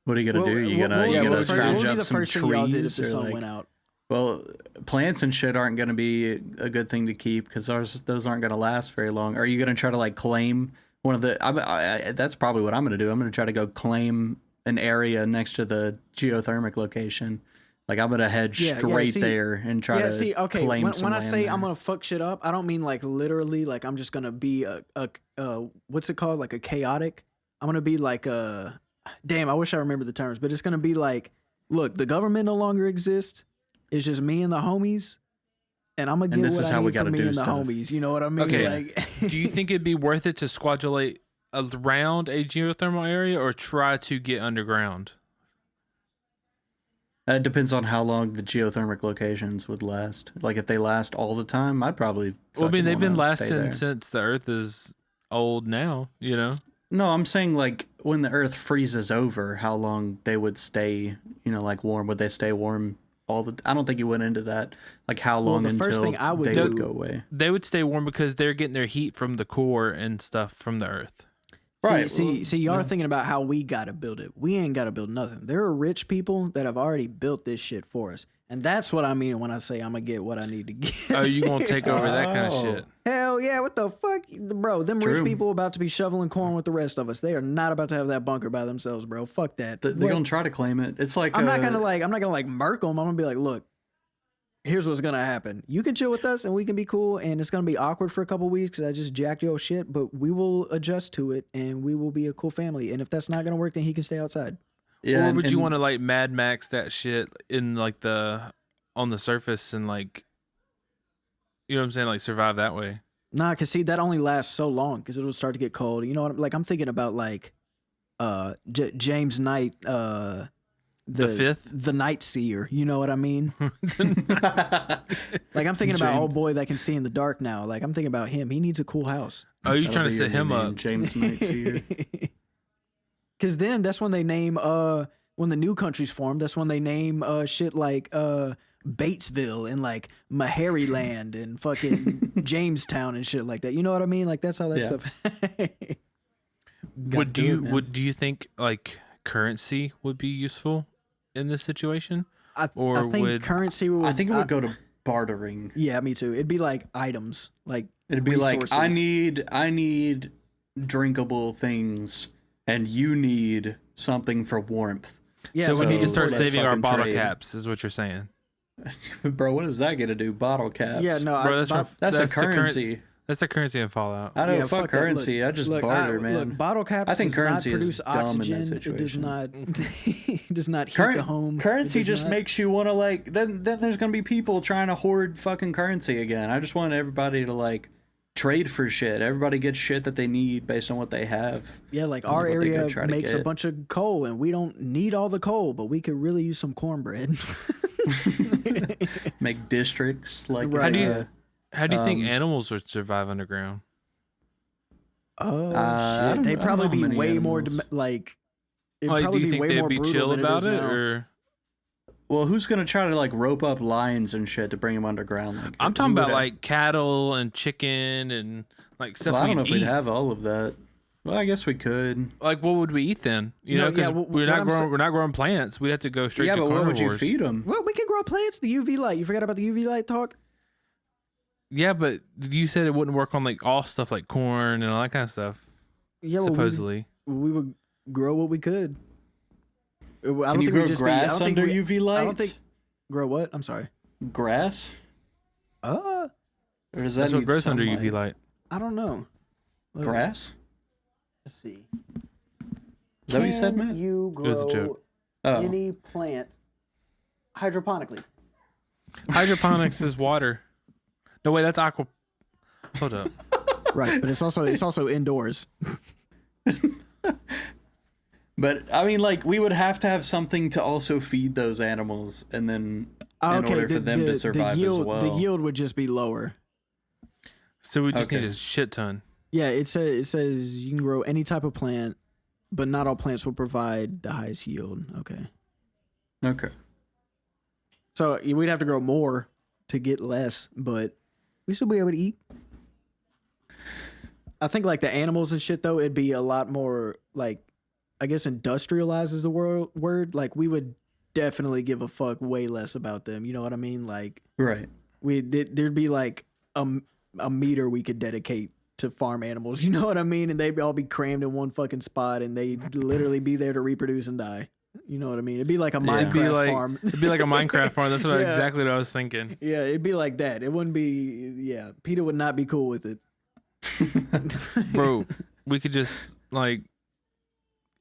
What are you gonna do? You what gonna would be scrounge the up some first thing y'all did if trees, the or sun like? went out? Well, plants and shit aren't gonna be a good thing to keep because those aren't gonna last very long. Are you gonna try to like claim one of the? That's probably what I'm gonna do. I'm gonna try to go claim an area next to the geothermic location. Like I'm gonna head straight see- there and try to See, okay. claim some When I land say there. I'm gonna fuck shit up, I don't mean like literally. Like I'm just gonna be a what's it called? Like a chaotic. I'm gonna be like a. Damn, I wish I remember the terms, but it's gonna be like, look, the government no longer exists. It's just me and the homies, and I'm gonna get this what is I how we need from gotta me do and the stuff. homies. You know what I mean? Okay. Like, Do you think it'd be worth it to squadulate around a geothermal area or try to get underground? It depends on how long the geothermic locations would last. Like if they last all the time, I'd probably. Well, I fucking mean, they've been wanna stay lasting there. since the Earth is old now, you know? No, I'm saying like when the Earth freezes over, how long they would stay, like warm? Would they stay warm all the? I don't think you went into that. Like how long the first until thing I would they do- would go away? They would stay warm because they're getting their heat from the core and stuff from the Earth. Right, See, y'all are thinking about how we gotta build it. We ain't gotta build nothing. There are rich people that have already built this shit for us, and that's what I mean when I say I'm gonna get what I need to get. Oh, you gonna take over that kind of Oh. shit? Hell yeah! What the fuck, bro? Them True. rich people about to be shoveling corn with the rest of us. They are not about to have that bunker by themselves, bro. Fuck that. They're What? gonna try to claim it. It's like I'm not gonna like murk them. I'm gonna be like, look, here's what's gonna happen. You can chill with us and we can be cool, and it's gonna be awkward for a couple weeks because I just jacked your shit, but we will adjust to it and we will be a cool family. And if that's not gonna work, then he can stay outside. Yeah, or would you want to like Mad Max that shit in like on the surface and like, you know what I'm saying, like survive that way? Nah, cause see that only lasts so long because it'll start to get cold. You know what? I'm thinking about like, James Knight, The fifth? the Night Seer. You know what I mean? Like I'm thinking about old boy that can see in the dark now. Like I'm thinking about him. He needs a cool house. Oh, you trying to set him up? James Knight here. Cause then that's when they name when the new countries form. That's when they name shit like Batesville and like Maharyland and fucking Jamestown and shit like that. You know what I mean? Like that's how that stuff. Do you think like currency would be useful in this situation? I think currency would. I think it would go to bartering. Yeah, me too. It'd be like items, like it'd be resources. like I need drinkable things, and you need something for warmth. Yeah, so we need to start let's saving our fucking bottle trade. caps, is what you're saying. Bro, what is that gonna do? Bottle caps? Yeah, no, Bro, that's a currency. That's the currency in Fallout. I know, Yeah, fuck that. currency. I just barter, man. Look, bottle caps. I think does currency not is produce dumb in oxygen. that It does situation. not. It does not heat the home. Currency It does just not- makes you want to like. Then there's gonna be people trying to hoard fucking currency again. I just want everybody to like trade for shit. Everybody gets shit that they need based on what they have. Yeah, like and our what they go area try to makes a get. bunch of coal, and we don't need all the coal, but we could really use some cornbread. Make districts like. Right. How do you think animals would survive underground? Oh I shit! don't- They'd I don't probably know how be many way more animals. like. It'd Like, do probably you be think way they'd more be brutal chill than about it, is it, now. or Well, who's gonna try to like rope up lions and shit to bring them underground? Like, I'm talking who would about have- like cattle and chicken and like stuff Well, I don't know we'd if we'd eat. have all of that. Well, I guess we could. Like, what would we eat then? You No, know, because yeah, we're what not I'm growing. sa- We're not growing plants. We'd have to go straight Yeah, to but carnivores. what would you feed them? Well, we can grow plants. The UV light. You forgot about the UV light talk? Yeah, but you said it wouldn't work on like all stuff like corn and all that kind of stuff. Yeah, well, Supposedly, we would grow what we could. I don't Can you think grow we'd just grass be, I don't under think we- UV light? I don't think grow what? I'm sorry. Grass? Or does that that's what need grows under sunlight? UV light. I don't know. Look, Grass? Let's see. Is that what you said, Can Matt? You It was a grow joke. Oh. any plant hydroponically? Hydroponics is water. No, wait, that's aqua. Hold up. Right, but it's also indoors. But I mean, like, we would have to have something to also feed those animals, and then in order for them to survive yield, as well. The yield would just be lower. So we just Okay. need a shit ton. Yeah, it says you can grow any type of plant, but not all plants will provide the highest yield. Okay. Okay. So we'd have to grow more to get less, but we still be able to eat. I think like the animals and shit though, it'd be a lot more like, I guess industrialized is the word. Like we would definitely give a fuck way less about them. You know what I mean? Like Right. there'd be like a meter we could dedicate to farm animals. You know what I mean? And they'd all be crammed in one fucking spot, and they'd literally be there to reproduce and die. You know what I mean? It'd be like a Minecraft farm. It'd be like a Minecraft farm. That's what Yeah. exactly what I was thinking. Yeah, it'd be like that. It wouldn't be. Yeah, Peter would not be cool with it. Bro, we could just like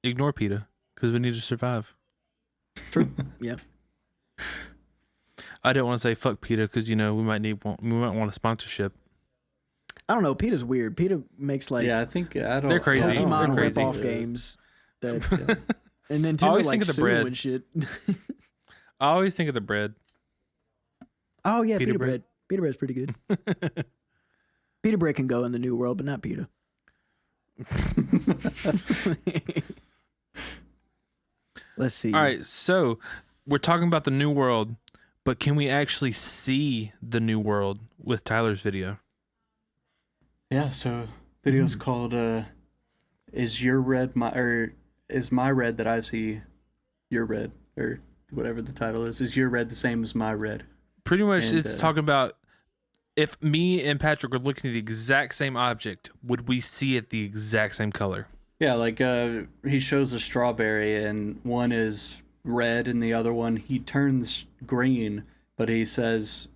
ignore PETA because we need to survive. True. Yeah. I didn't want to say fuck PETA because we might want a sponsorship. I don't know. Peter's weird. Peter makes like Yeah, I think I don't. They're crazy. I don't Pokemon know. They're crazy. rip-off games that, and Nintendo always like think of the sue bread. and shit. I always think of the bread. Oh yeah, Peter Peter bread. bread. Peter bread's pretty good. Peter bread can go in the new world, but not Peter. Let's see. All right, so we're talking about the new world, but can we actually see the new world with Tyler's video? Yeah, so video's called "Is Your Red My or Is My Red That I See Your Red?" or whatever the title is. Is your red the same as my red? Pretty much, And, it's talking about if me and Patrick were looking at the exact same object, would we see it the exact same color? Yeah, like he shows a strawberry and one is red and the other one he turns green, but he says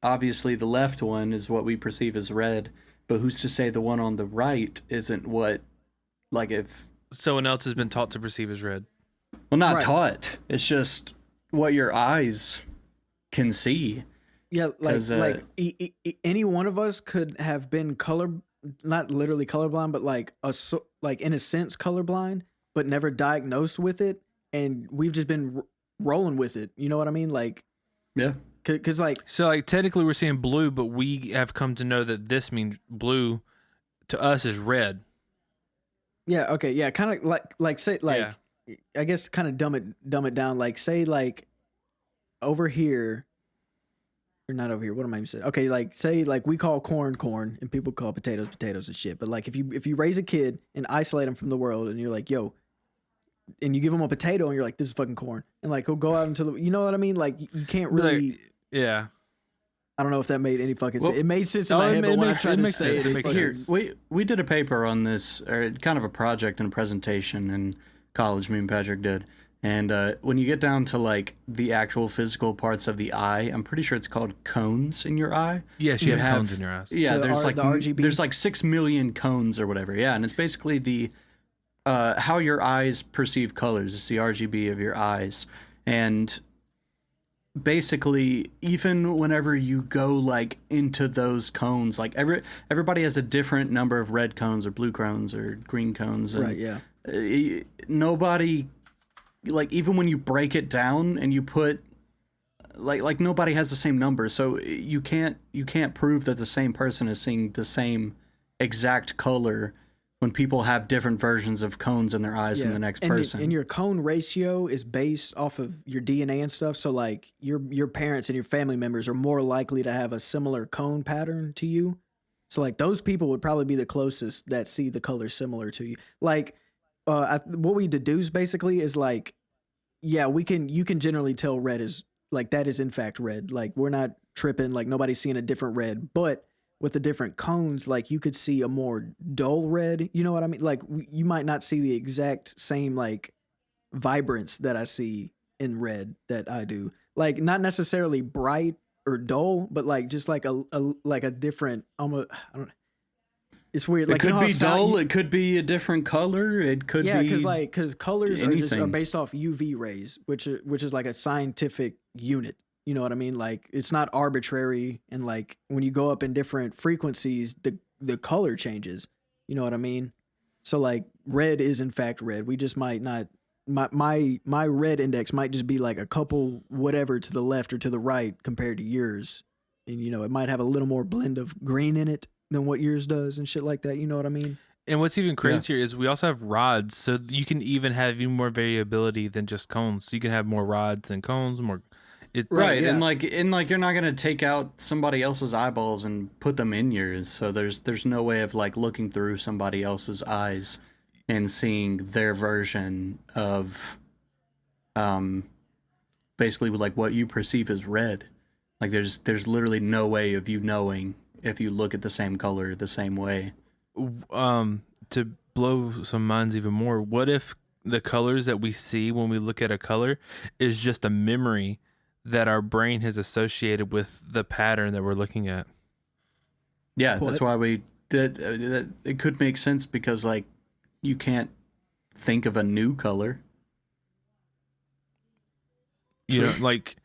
obviously the left one is what we perceive as red, but who's to say the one on the right isn't what, like if, Someone else has been taught to perceive as red. well, not Right. taught. It's just what your eyes can see. Yeah, like 'Cause, any one of us could have been not literally colorblind, but like like in a sense colorblind, but never diagnosed with it, and we've just been rolling with it. You know what I mean? Like, Yeah. cause like So like technically we're seeing blue, but we have come to know that this means blue to us is red. yeah, okay, yeah, kind of like say like Yeah. I guess kind of dumb it down. Like say like over here. Or not over here. What am I even saying? Okay, like say like we call corn corn and people call potatoes potatoes and shit. But like if you raise a kid and isolate him from the world and you're like, yo, and you give him a potato and you're like, this is fucking corn. And like he'll go out into the, you know what I mean? Like you can't really, Like, yeah. I don't know if that made any fucking Well, sense. It made sense in oh, my it head, ma- but it when makes- I tried it to makes say sense. it, It it makes fucking- sense. Here, we did a paper on this, or kind of a project and a presentation in college, me and Patrick did. And when you get down to like the actual physical parts of the eye, I'm pretty sure it's called cones in your eye. Yes, you have cones in your eyes. Yeah, The there's R- like the RGB? there's like 6 million cones or whatever. Yeah, and it's basically the how your eyes perceive colors. It's the RGB of your eyes. And basically even whenever you go like into those cones, like everybody has a different number of red cones or blue cones or green cones, and Right, yeah. nobody, like even when you break it down and you put like nobody has the same number, so you can't prove that the same person is seeing the same exact color when people have different versions of cones in their eyes than the next person. And your cone ratio is based off of your DNA and stuff. So like your parents and your family members are more likely to have a similar cone pattern to you. So like those people would probably be the closest that see the color similar to you. Like what we deduce basically is like, yeah, you can generally tell red is like, that is in fact red. Like we're not tripping, like nobody's seeing a different red, but with the different cones, like you could see a more dull red. You know what I mean? Like you might not see the exact same like vibrance that I see in red that I do. Like not necessarily bright or dull, but like just like a different almost, I don't know. It's weird. Like it you know could how be sound- dull, it could be a different color, it could yeah, be because colors are anything. based off UV rays, which is like a scientific unit. You know what I mean? Like it's not arbitrary, and like when you go up in different frequencies, the color changes. You know what I mean? So like red is in fact red. We just might not. My red index might just be like a couple whatever to the left or to the right compared to yours, and you know it might have a little more blend of green in it than what yours does and shit like that. You know what I mean? And what's even crazier is we also have rods, so you can even have even more variability than just cones. So you can have more rods than cones, more. Right, yeah. and like you're not gonna take out somebody else's eyeballs and put them in yours. So there's no way of like looking through somebody else's eyes and seeing their version of, basically like what you perceive as red. Like there's literally no way of you knowing if you look at the same color the same way. To blow some minds even more, what if the colors that we see when we look at a color is just a memory that our brain has associated with the pattern that we're looking at? Yeah, What? that's why that it could make sense, because like you can't think of a new color. You know, like,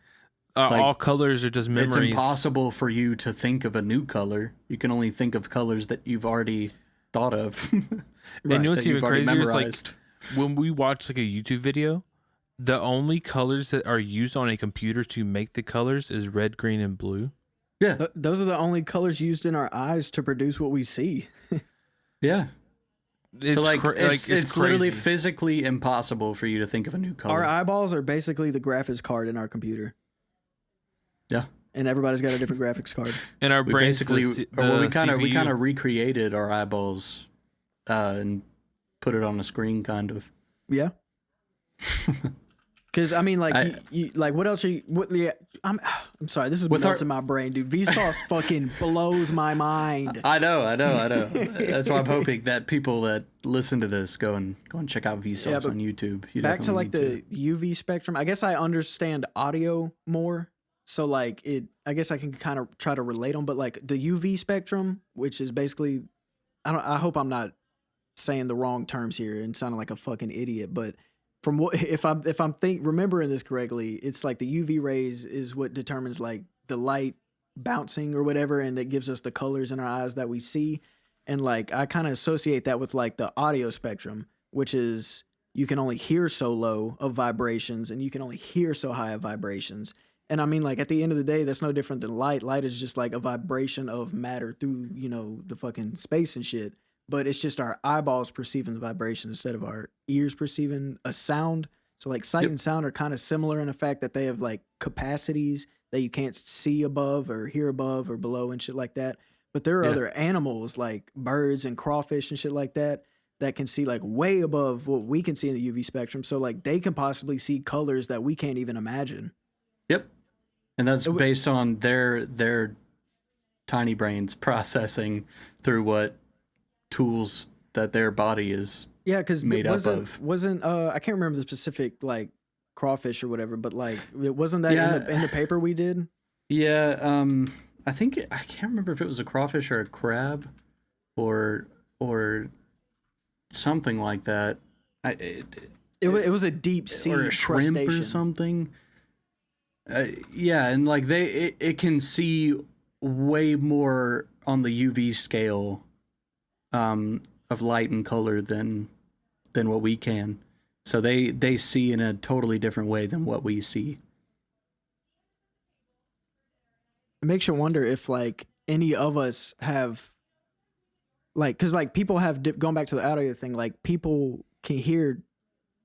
all colors are just memories. It's impossible for you to think of a new color. You can only think of colors that you've already thought of. And you know what's that even you've already crazier is like memorized. when we watch like a YouTube video, the only colors that are used on a computer to make the colors is red, green, and blue. Yeah, Those are the only colors used in our eyes to produce what we see. yeah. It's So like it's literally crazy. physically impossible for you to think of a new color. Our eyeballs are basically the graphics card in our computer, Yeah. and everybody's got a different graphics card. And our We brains, basically, the well, we kind CPU. of recreated our eyeballs, and put it on a screen, kind of. Yeah. Because I mean, like, I- you like, what else are you? What? Yeah, I'm sorry. This is With our- melting my brain, dude. Vsauce fucking blows my mind. I know. That's why I'm hoping that people that listen to this go and check out Vsauce Yeah, but on YouTube. You Back to definitely like need the UV spectrum. I guess I understand audio more. So like I guess I can kind of try to relate them, but like the UV spectrum, which is basically, I hope I'm not saying the wrong terms here and sounding like a fucking idiot, but from what if I'm remembering this correctly, it's like the UV rays is what determines like the light bouncing or whatever, and it gives us the colors in our eyes that we see. And like I kind of associate that with like the audio spectrum, which is you can only hear so low of vibrations and you can only hear so high of vibrations. And I mean, like at the end of the day, that's no different than light. Light is just like a vibration of matter through, the fucking space and shit. But it's just our eyeballs perceiving the vibration instead of our ears perceiving a sound. So like sight and sound are kind of similar in the fact that they have like capacities that you can't see above or hear above or below and shit like that. But there are other animals like birds and crawfish and shit like that can see like way above what we can see in the UV spectrum. So like they can possibly see colors that we can't even imagine. Yep. And that's based on their tiny brains processing through what tools that their body is because made up of. Wasn't I can't remember the specific like crawfish or whatever, but like it wasn't that in the paper we did? Yeah, I can't remember if it was a crawfish or a crab or something like that. It was a deep sea or a shrimp or something. And like it can see way more on the UV scale of light and color than what we can. So they see in a totally different way than what we see. It makes you wonder if like any of us have like, cause like people have going back to the audio thing, like people can hear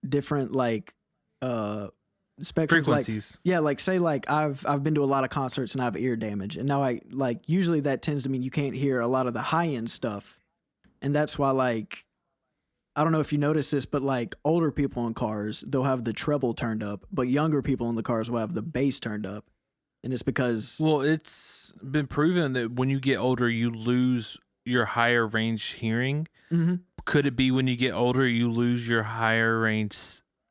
different like spectrums, frequencies. Like say like I've been to a lot of concerts and I have ear damage, and now I like usually that tends to mean you can't hear a lot of the high end stuff, and that's why like I don't know if you notice this, but like older people in cars they'll have the treble turned up, but younger people in the cars will have the bass turned up. And it's because... Well, it's been proven that when you get older, you lose your higher range hearing. Mm-hmm. Could it be when you get older, you lose your higher range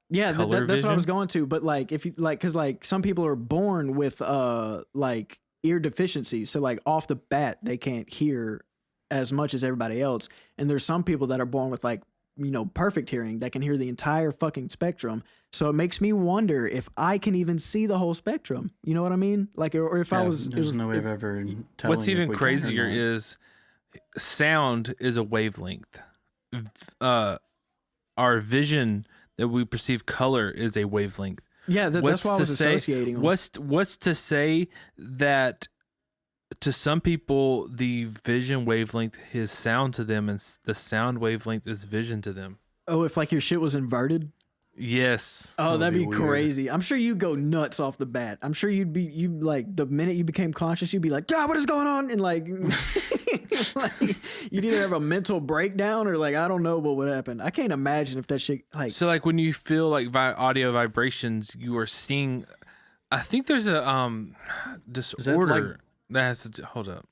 that's vision? What I was going to. But like, if you like, because like some people are born with like ear deficiencies. So like off the bat, they can't hear as much as everybody else. And there's some people that are born with like, perfect hearing that can hear the entire fucking spectrum. So it makes me wonder if I can even see the whole spectrum. You know what I mean? Like, or if I was... There's no way of ever telling. What's even crazier is sound is a wavelength. Our vision that we perceive color is a wavelength. Yeah, that's why I was associating them. What's to say that to some people the vision wavelength is sound to them and the sound wavelength is vision to them? Oh, if like your shit was inverted? Yes. Oh, that'd be crazy. I'm sure you'd go nuts off the bat. I'm sure you'd like the minute you became conscious, you'd be like, God, what is going on? And like, like you'd either have a mental breakdown or like, I don't know what would happen. I can't imagine if that shit like. So like when you feel like audio vibrations, you are seeing, I think there's a disorder that has to, hold up.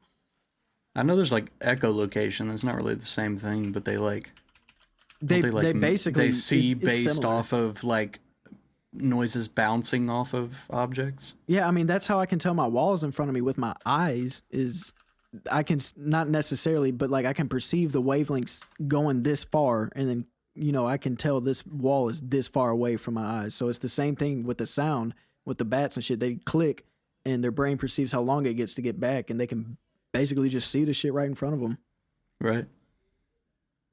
I know there's like echolocation. That's not really the same thing, but they like. They basically they see based off of like noises bouncing off of objects. Yeah, I mean that's how I can tell my walls in front of me with my eyes is I can not necessarily, but like I can perceive the wavelengths going this far, and then I can tell this wall is this far away from my eyes. So it's the same thing with the sound with the bats and shit. They click, and their brain perceives how long it gets to get back, and they can basically just see the shit right in front of them. Right.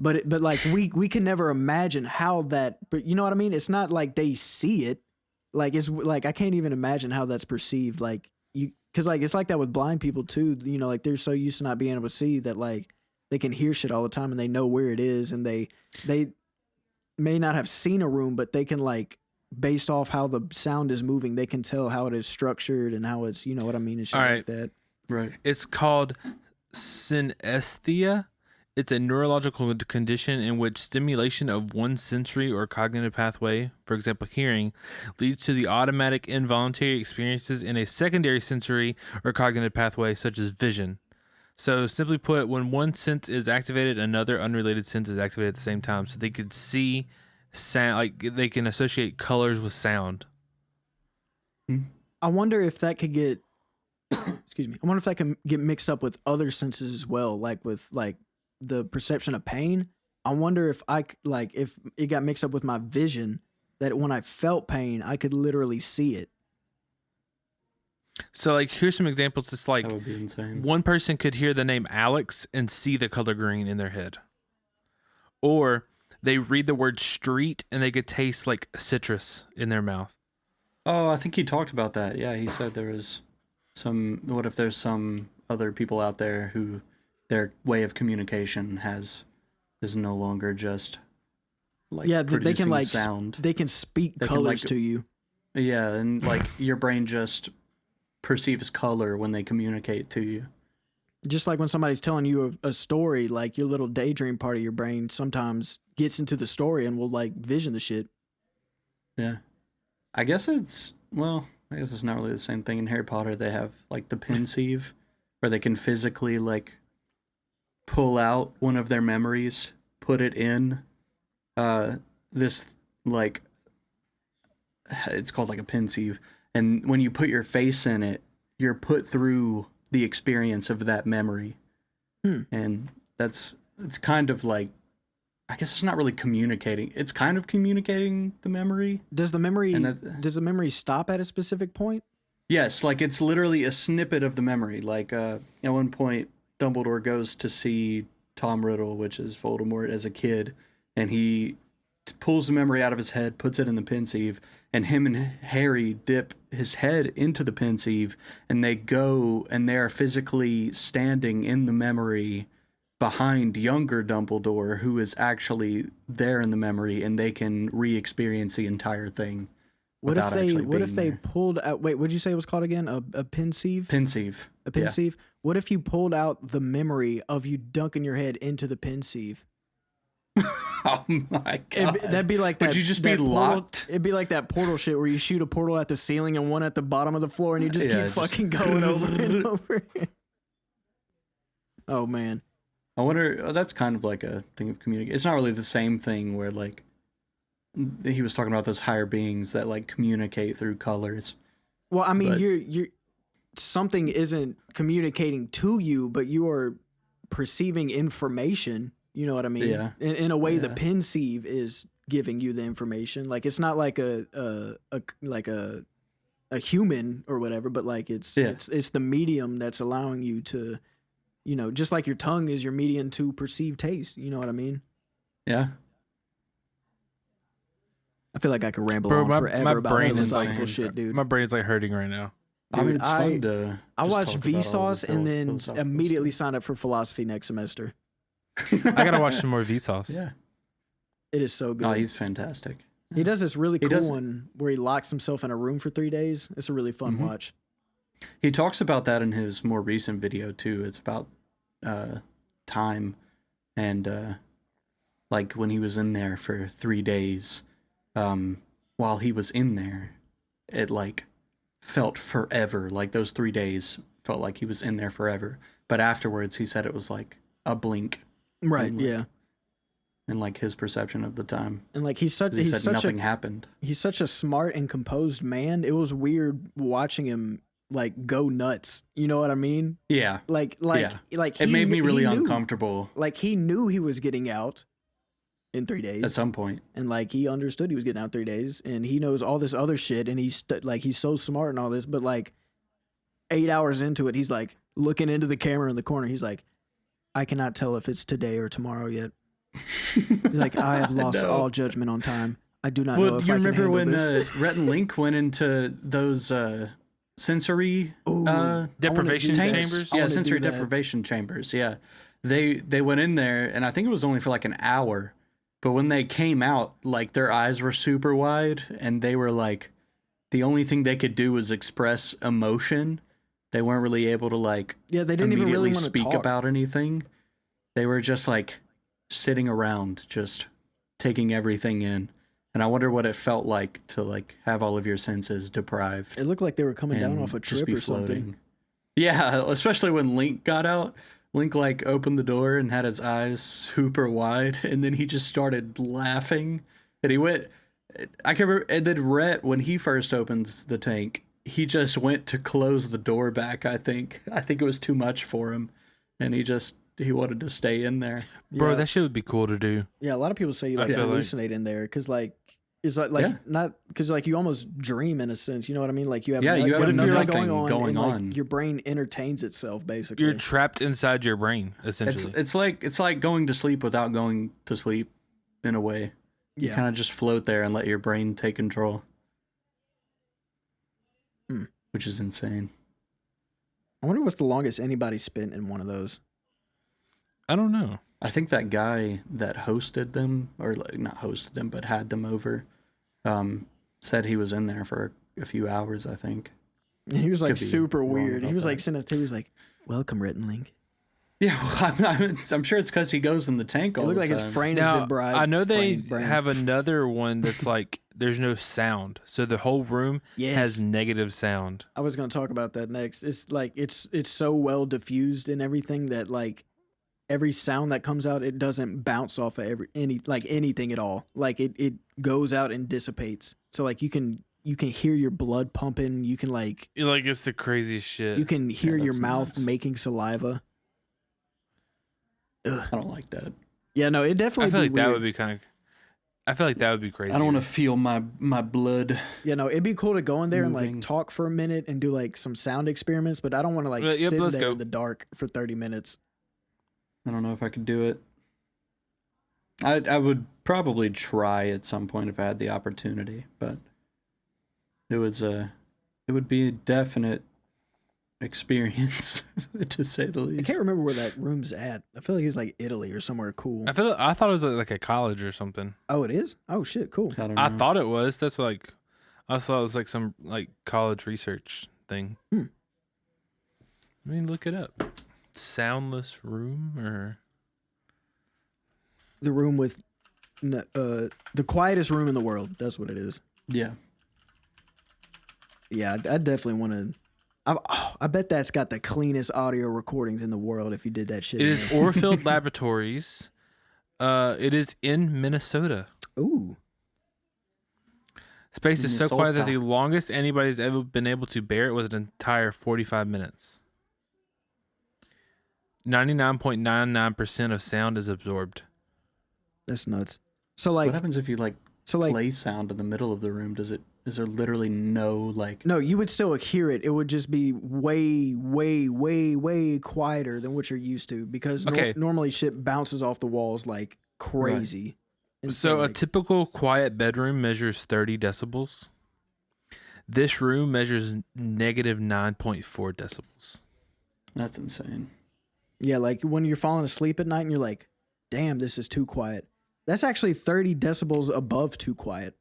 But like we can never imagine how that. But you know what I mean? It's not like they see it. Like it's like I can't even imagine how that's perceived. Like because like it's like that with blind people too. Like they're so used to not being able to see that like they can hear shit all the time and they know where it is, and they may not have seen a room, but they can like based off how the sound is moving, they can tell how it is structured and how it's what I mean and shit like that. Right. It's called synesthesia. It's a neurological condition in which stimulation of one sensory or cognitive pathway, for example, hearing, leads to the automatic involuntary experiences in a secondary sensory or cognitive pathway, such as vision. So simply put, when one sense is activated, another unrelated sense is activated at the same time. So they could see sound, like they can associate colors with sound. I wonder if that could get excuse me. I wonder if that can get mixed up with other senses as well, like with like the perception of pain. I wonder if if it got mixed up with my vision, that when I felt pain, I could literally see it. So like here's some examples. It's like That would be insane. one person could hear the name Alex and see the color green in their head. Or they read the word street and they could taste like citrus in their mouth. Oh, I think he talked about that. Yeah, he said there was what if there's some other people out there who their way of communication is no longer just like Yeah, they can producing like sound. they can speak They can, colors like, to you. Yeah, and like your brain just perceives color when they communicate to you. Just like when somebody's telling you a story, like your little daydream part of your brain sometimes gets into the story and will like vision the shit. Yeah. I guess it's not really the same thing. In Harry Potter, they have like the pensieve where they can physically like pull out one of their memories, put it in this like it's called like a pensieve, and when you put your face in it, you're put through the experience of that memory. And it's kind of like, I guess it's not really communicating. It's kind of communicating the memory. Does the memory stop at a specific point? Yes, like it's literally a snippet of the memory. Like at one point, Dumbledore goes to see Tom Riddle, which is Voldemort, as a kid, and he pulls the memory out of his head, puts it in the pensieve, and him and Harry dip his head into the pensieve, and they go and they are physically standing in the memory behind younger Dumbledore, who is actually there in the memory, and they can re-experience the entire thing. What if they pulled out? Wait, what did you say it was called again? A pensieve? Pensieve. A pensieve. Yeah. What if you pulled out the memory of you dunking your head into the pensieve? Oh my god! That'd be like that. Would you just be locked? It'd be like that portal shit where you shoot a portal at the ceiling and one at the bottom of the floor, and you just keep fucking going over and over. Oh man! I wonder. That's kind of like a thing of communication. It's not really the same thing where like he was talking about those higher beings that like communicate through colors. Well, I mean, you're something isn't communicating to you, but you are perceiving information. You know what I mean? Yeah. In a way, the pensieve is giving you the information. Like it's not like a human or whatever, but like it's the medium that's allowing you to, you know, just like your tongue is your medium to perceive taste. You know what I mean? Yeah. I feel like I could ramble on forever about philosophical shit, dude. My brain's like hurting right now. Dude, I mean, it's fun to. I watched Vsauce and then immediately signed up for philosophy next semester. I gotta watch some more Vsauce. Yeah, it is so good. Oh, he's fantastic. He does this really cool one where he locks himself in a room for 3 days. It's a really fun watch. He talks about that in his more recent video too. It's about time and like when he was in there for 3 days. While he was in there, it like felt forever. Like those 3 days felt like he was in there forever. But afterwards, he said it was like a blink. Right. Yeah. And like his perception of the time. And like he's such nothing happened. He's such a smart and composed man. It was weird watching him like go nuts. You know what I mean? Yeah. Like it made me really uncomfortable. Like he knew he was getting out in 3 days at some point, and like he understood he was getting out 3 days, and he knows all this other shit, and he's he's so smart and all this, but like 8 hours into it, he's like looking into the camera in the corner. He's like, I cannot tell if it's today or tomorrow yet. He's like, I have lost all judgment on time. I do not know if I can handle when this. Rhett and Link went into those sensory deprivation chambers? Yeah, sensory deprivation chambers. Yeah, they went in there, and I think it was only for like an hour. But when they came out, like their eyes were super wide, and they were like, the only thing they could do was express emotion. They weren't really able to like they didn't even really speak about anything. They were just like sitting around, just taking everything in. And I wonder what it felt like to like have all of your senses deprived. It looked like they were coming down off a trip or something. Yeah, especially when Link got out. Link like opened the door and had his eyes super wide, and then he just started laughing. And he went, I can remember, and then Rhett, when he first opens the tank, he just went to close the door back. I think it was too much for him, and he wanted to stay in there. Bro, Yeah. that shit would be cool to do. Yeah, a lot of people say you I like feel like- hallucinate in there because like it's like Yeah. not because like you almost dream in a sense. You know what I mean? Like you have Yeah, you have nothing nothing going and, like, on. your brain entertains itself basically. You're trapped inside your brain, essentially. It's like going to sleep without going to sleep, in a way. You Yeah. kind of just float there and let your brain take control, which is insane. I wonder what's the longest anybody spent in one of those. I don't know. I think that guy that hosted them, or like, not hosted them, but had them over, said he was in there for a few hours, I think. And he was like Could be super wrong weird. He about was like that. sending it to. He was like, "Welcome, written link." Yeah, well, I'm sure it's because he goes in the tank It all looked the like time. his brain has Now, been bribed. I know they brain. have another one that's like there's no sound, so the whole room Yes. has negative sound. I was going to talk about that next. It's like it's so well diffused and everything that like every sound that comes out, it doesn't bounce off of anything at all. Like it goes out and dissipates. So like you can hear your blood pumping. You can like Like it's the craziest shit. you can hear your that's mouth nuts. making saliva. Ugh. I don't like that. Yeah, no, it definitely. I feel like be that weird. would be kind of. I feel like that would be crazy. I don't want to feel my blood. Yeah, no, it'd be cool to go in there and moving. like talk for a minute and do like some sound experiments, but I don't want to like Yep, sit let's there go. in the dark for 30 minutes. I don't know if I could do it. I would probably try at some point if I had the opportunity, but it would be a definite experience to say the I least. can't remember where that room's at. I feel like it's like Italy or somewhere cool. I thought it was like a college or something. Oh, it is? Oh shit, cool. I don't know. I thought it was. That's what, like I thought it was like some like college research thing. Hmm. I mean, look it up. Soundless room or The room with the quietest room in the world. That's what it is. Yeah. Yeah, I definitely want to. I bet that's got the cleanest audio recordings in the world if you did that shit. it in is there. Orfield Laboratories. It is in Minnesota. Ooh. Space is so quiet that the Minnesota. longest anybody's ever been able to bear it was an entire 45 minutes. 99.99% of sound is absorbed. That's nuts. So What like, happens if you like play sound in the middle of the room? Is there literally no like? no, you would still hear it. It would just be way, way, way, way quieter than what you're used to because Okay. normally shit bounces off the walls like crazy. And So a like, typical quiet bedroom measures 30 decibels. This room measures negative 9.4 decibels. That's insane. yeah, like when you're falling asleep at night and you're like, damn, this is too quiet. That's actually 30 decibels above too quiet.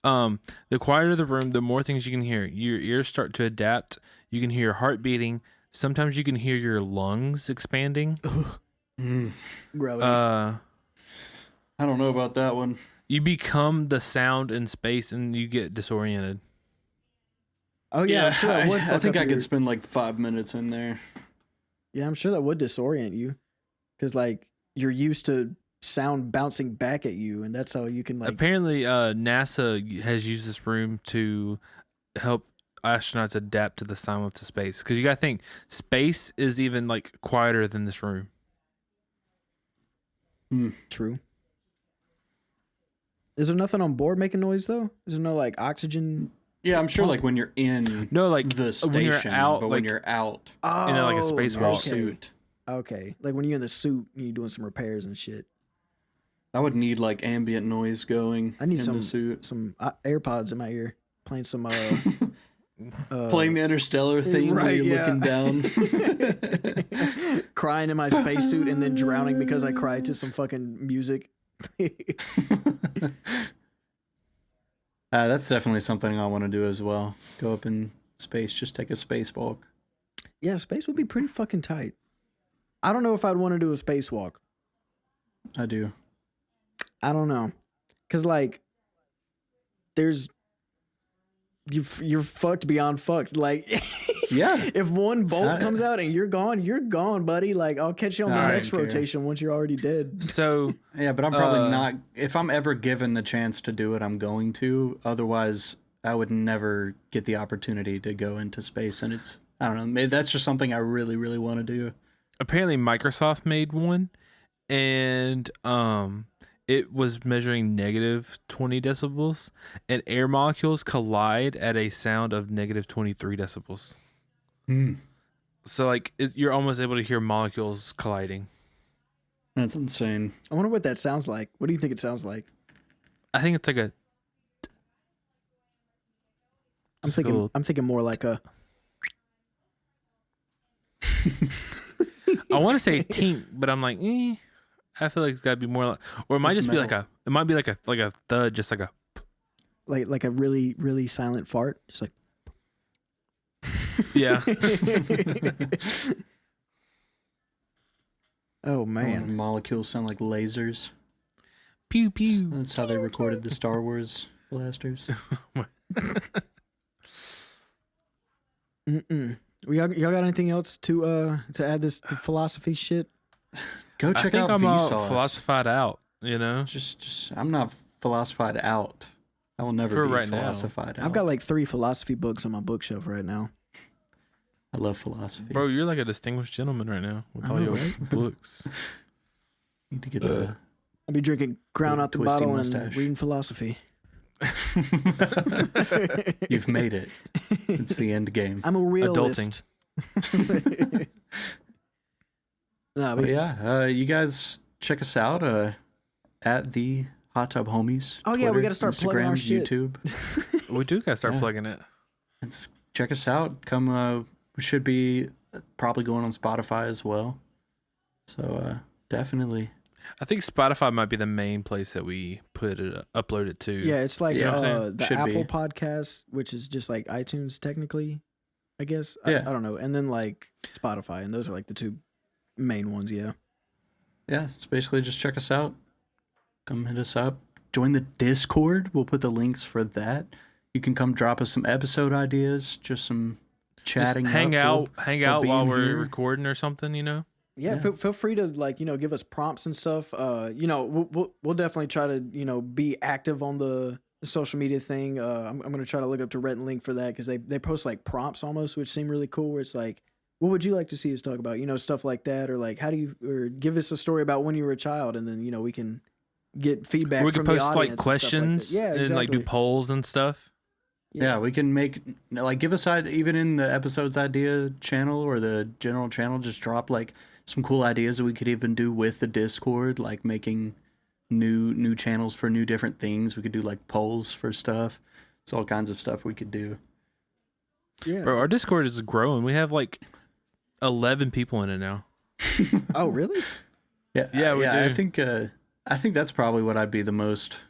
The quieter the room, the more things you can hear. Your ears start to adapt. You can hear your heart beating. Sometimes you can hear your lungs expanding. Growing. I don't know about that one. You become the sound in space and you get disoriented. oh yeah, I'm sure that would I fuck think up I your- could spend like 5 minutes in there. Yeah, I'm sure that would disorient you, because like you're used to sound bouncing back at you, and that's how you can like. Apparently, NASA has used this room to help astronauts adapt to the silence of space. Because you got to think, space is even like quieter than this room. True. Is there nothing on board making noise though? Is there no like oxygen? Yeah, I'm sure. Like when you're in No, like the station, when you're out, but like when you're out, Oh, You know, like a spacewalk. okay. suit, Okay, like when you're in the suit and you're doing some repairs and shit. I would need like ambient noise going. I need in some the suit. some AirPods in my ear, playing some Playing the Interstellar theme while right, you're yeah. looking down. crying in my spacesuit and then drowning because I cried to some fucking music. That's definitely something I want to do as well. Go up in space, just take a space walk. Yeah, space would be pretty fucking tight. I don't know if I'd want to do a spacewalk. I do. I don't know, cause like, there's you're fucked beyond fucked. Like, Yeah. if one bolt comes out and you're gone, buddy. Like, I'll catch you on the I next don't care. rotation once you're already dead. so. Yeah, but I'm probably not. If I'm ever given the chance to do it, I'm going to. Otherwise, I would never get the opportunity to go into space, and it's, I don't know, maybe that's just something I really, really want to do. Apparently Microsoft made one, and it was measuring negative 20 decibels, and air molecules collide at a sound of negative 23 decibels. So like you're almost able to hear molecules colliding. That's insane. I wonder what that sounds like. What do you think it sounds like? I think it's like a. I'm thinking more like a. I want to say tink, but I'm like, I feel like it's got to be more like, or it might It's just be like metal. it might be like a thud, just like a. like a really, really silent fart, just like. Yeah. Oh When man. molecules sound like lasers. Pew pew. That's how they recorded the Star Wars blasters. Y'all got anything else to add this to philosophy shit? Go I check think out I'm all Vsauce. philosophied out. You know. Just I'm not philosophied out. I will never For be right now. philosophied out. I've got like 3 philosophy books on my bookshelf right now. I love philosophy. Bro, you're like a distinguished gentleman right now with I all know, your right? books. Need to get the I'll be drinking Crown out the twisty bottle mustache. and reading philosophy. You've made it. It's the end game. I'm a realist. Adulting. Nah, But but yeah, you guys check us out at the Hot Tub Homies. Oh, yeah, we Twitter, gotta start plugging Instagram, our shit. YouTube. We do gotta start Yeah. plugging it. Check us out. Come, we should be probably going on Spotify as well. So definitely. I think Spotify might be the main place that we upload it to. yeah, it's like Yeah, I'm saying? the Should Apple be. Podcast, which is just like iTunes technically, I guess. Yeah. I don't know. And then like Spotify, and those are like the 2 main ones, yeah. Yeah, it's basically just check us out. Come hit us up. Join the Discord. We'll put the links for that. You can come drop us some episode ideas, just some chatting. Just hang up out being while we're here. recording or something, you know? Yeah, Yeah. feel free to like give us prompts and stuff. We'll definitely try to be active on the social media thing. I'm gonna try to look up to Rhett and Link for that because they post like prompts almost, which seem really cool. Where it's like, what would you like to see us talk about? Stuff like that, or like or give us a story about when you were a child, and then we can get feedback. We from could the post audience like and stuff questions like that. Yeah, and like do exactly. polls and stuff. Yeah, we can make give us even in the episodes idea channel or the general channel, just drop like some cool ideas that we could even do with the Discord, like making new channels for new different things. We could do like polls for stuff. It's all kinds of stuff we could do. Yeah. Bro, our Discord is growing. We have like 11 people in it now. Oh, really? Yeah, we do. I think that's probably what I'd be the most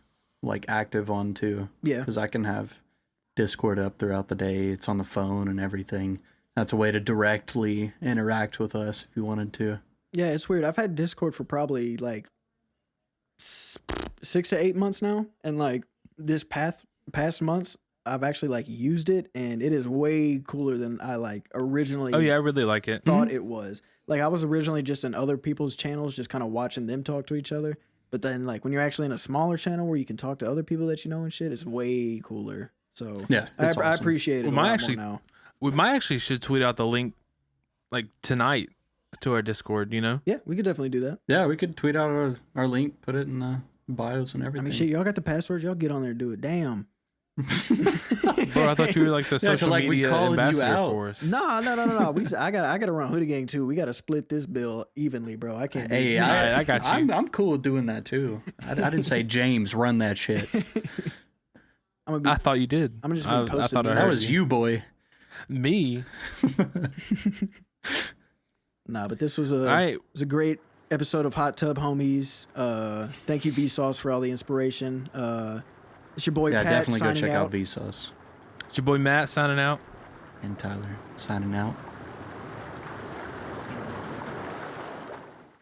like active on too, Yeah. because I can have Discord up throughout the day. It's on the phone and everything. That's a way to directly interact with us if you wanted to. Yeah, it's weird. I've had Discord for probably like 6 to 8 months now, and like this past months, I've actually like used it, and it is way cooler than I like originally. Oh yeah, I really like it. thought it was. Like I was originally just in other people's channels, just kind of watching them talk to each other. But then like when you're actually in a smaller channel where you can talk to other people that you know and shit, it's way cooler. So Yeah, I it's awesome. appreciate it We a might lot actually- more now. We might actually should tweet out the link like tonight to our Discord, you know? Yeah, we could definitely do that. Yeah, we could tweet out our link, put it in the bios and I everything. mean, shit, y'all got the passwords. Y'all get on there and do it. Damn. Bro, I thought you were like the Yeah, 'cause, social like, we media calling you ambassador out. for us. No. I gotta run Hoodie Gang too. We gotta split this bill evenly, bro. I can't. Hey, do Alright, I got you. I'm cool with doing that too. I didn't say James run that shit. I'm gonna be. I thought you did. I'm just I gonna post thought it. I That heard was you, boy. Me. Nah, but this was All right. a great episode of Hot Tub Homies. Thank you Vsauce for all the inspiration. It's your boy Yeah, Pat definitely go signing check out. out Vsauce. It's your boy Matt signing out. And Tyler signing out.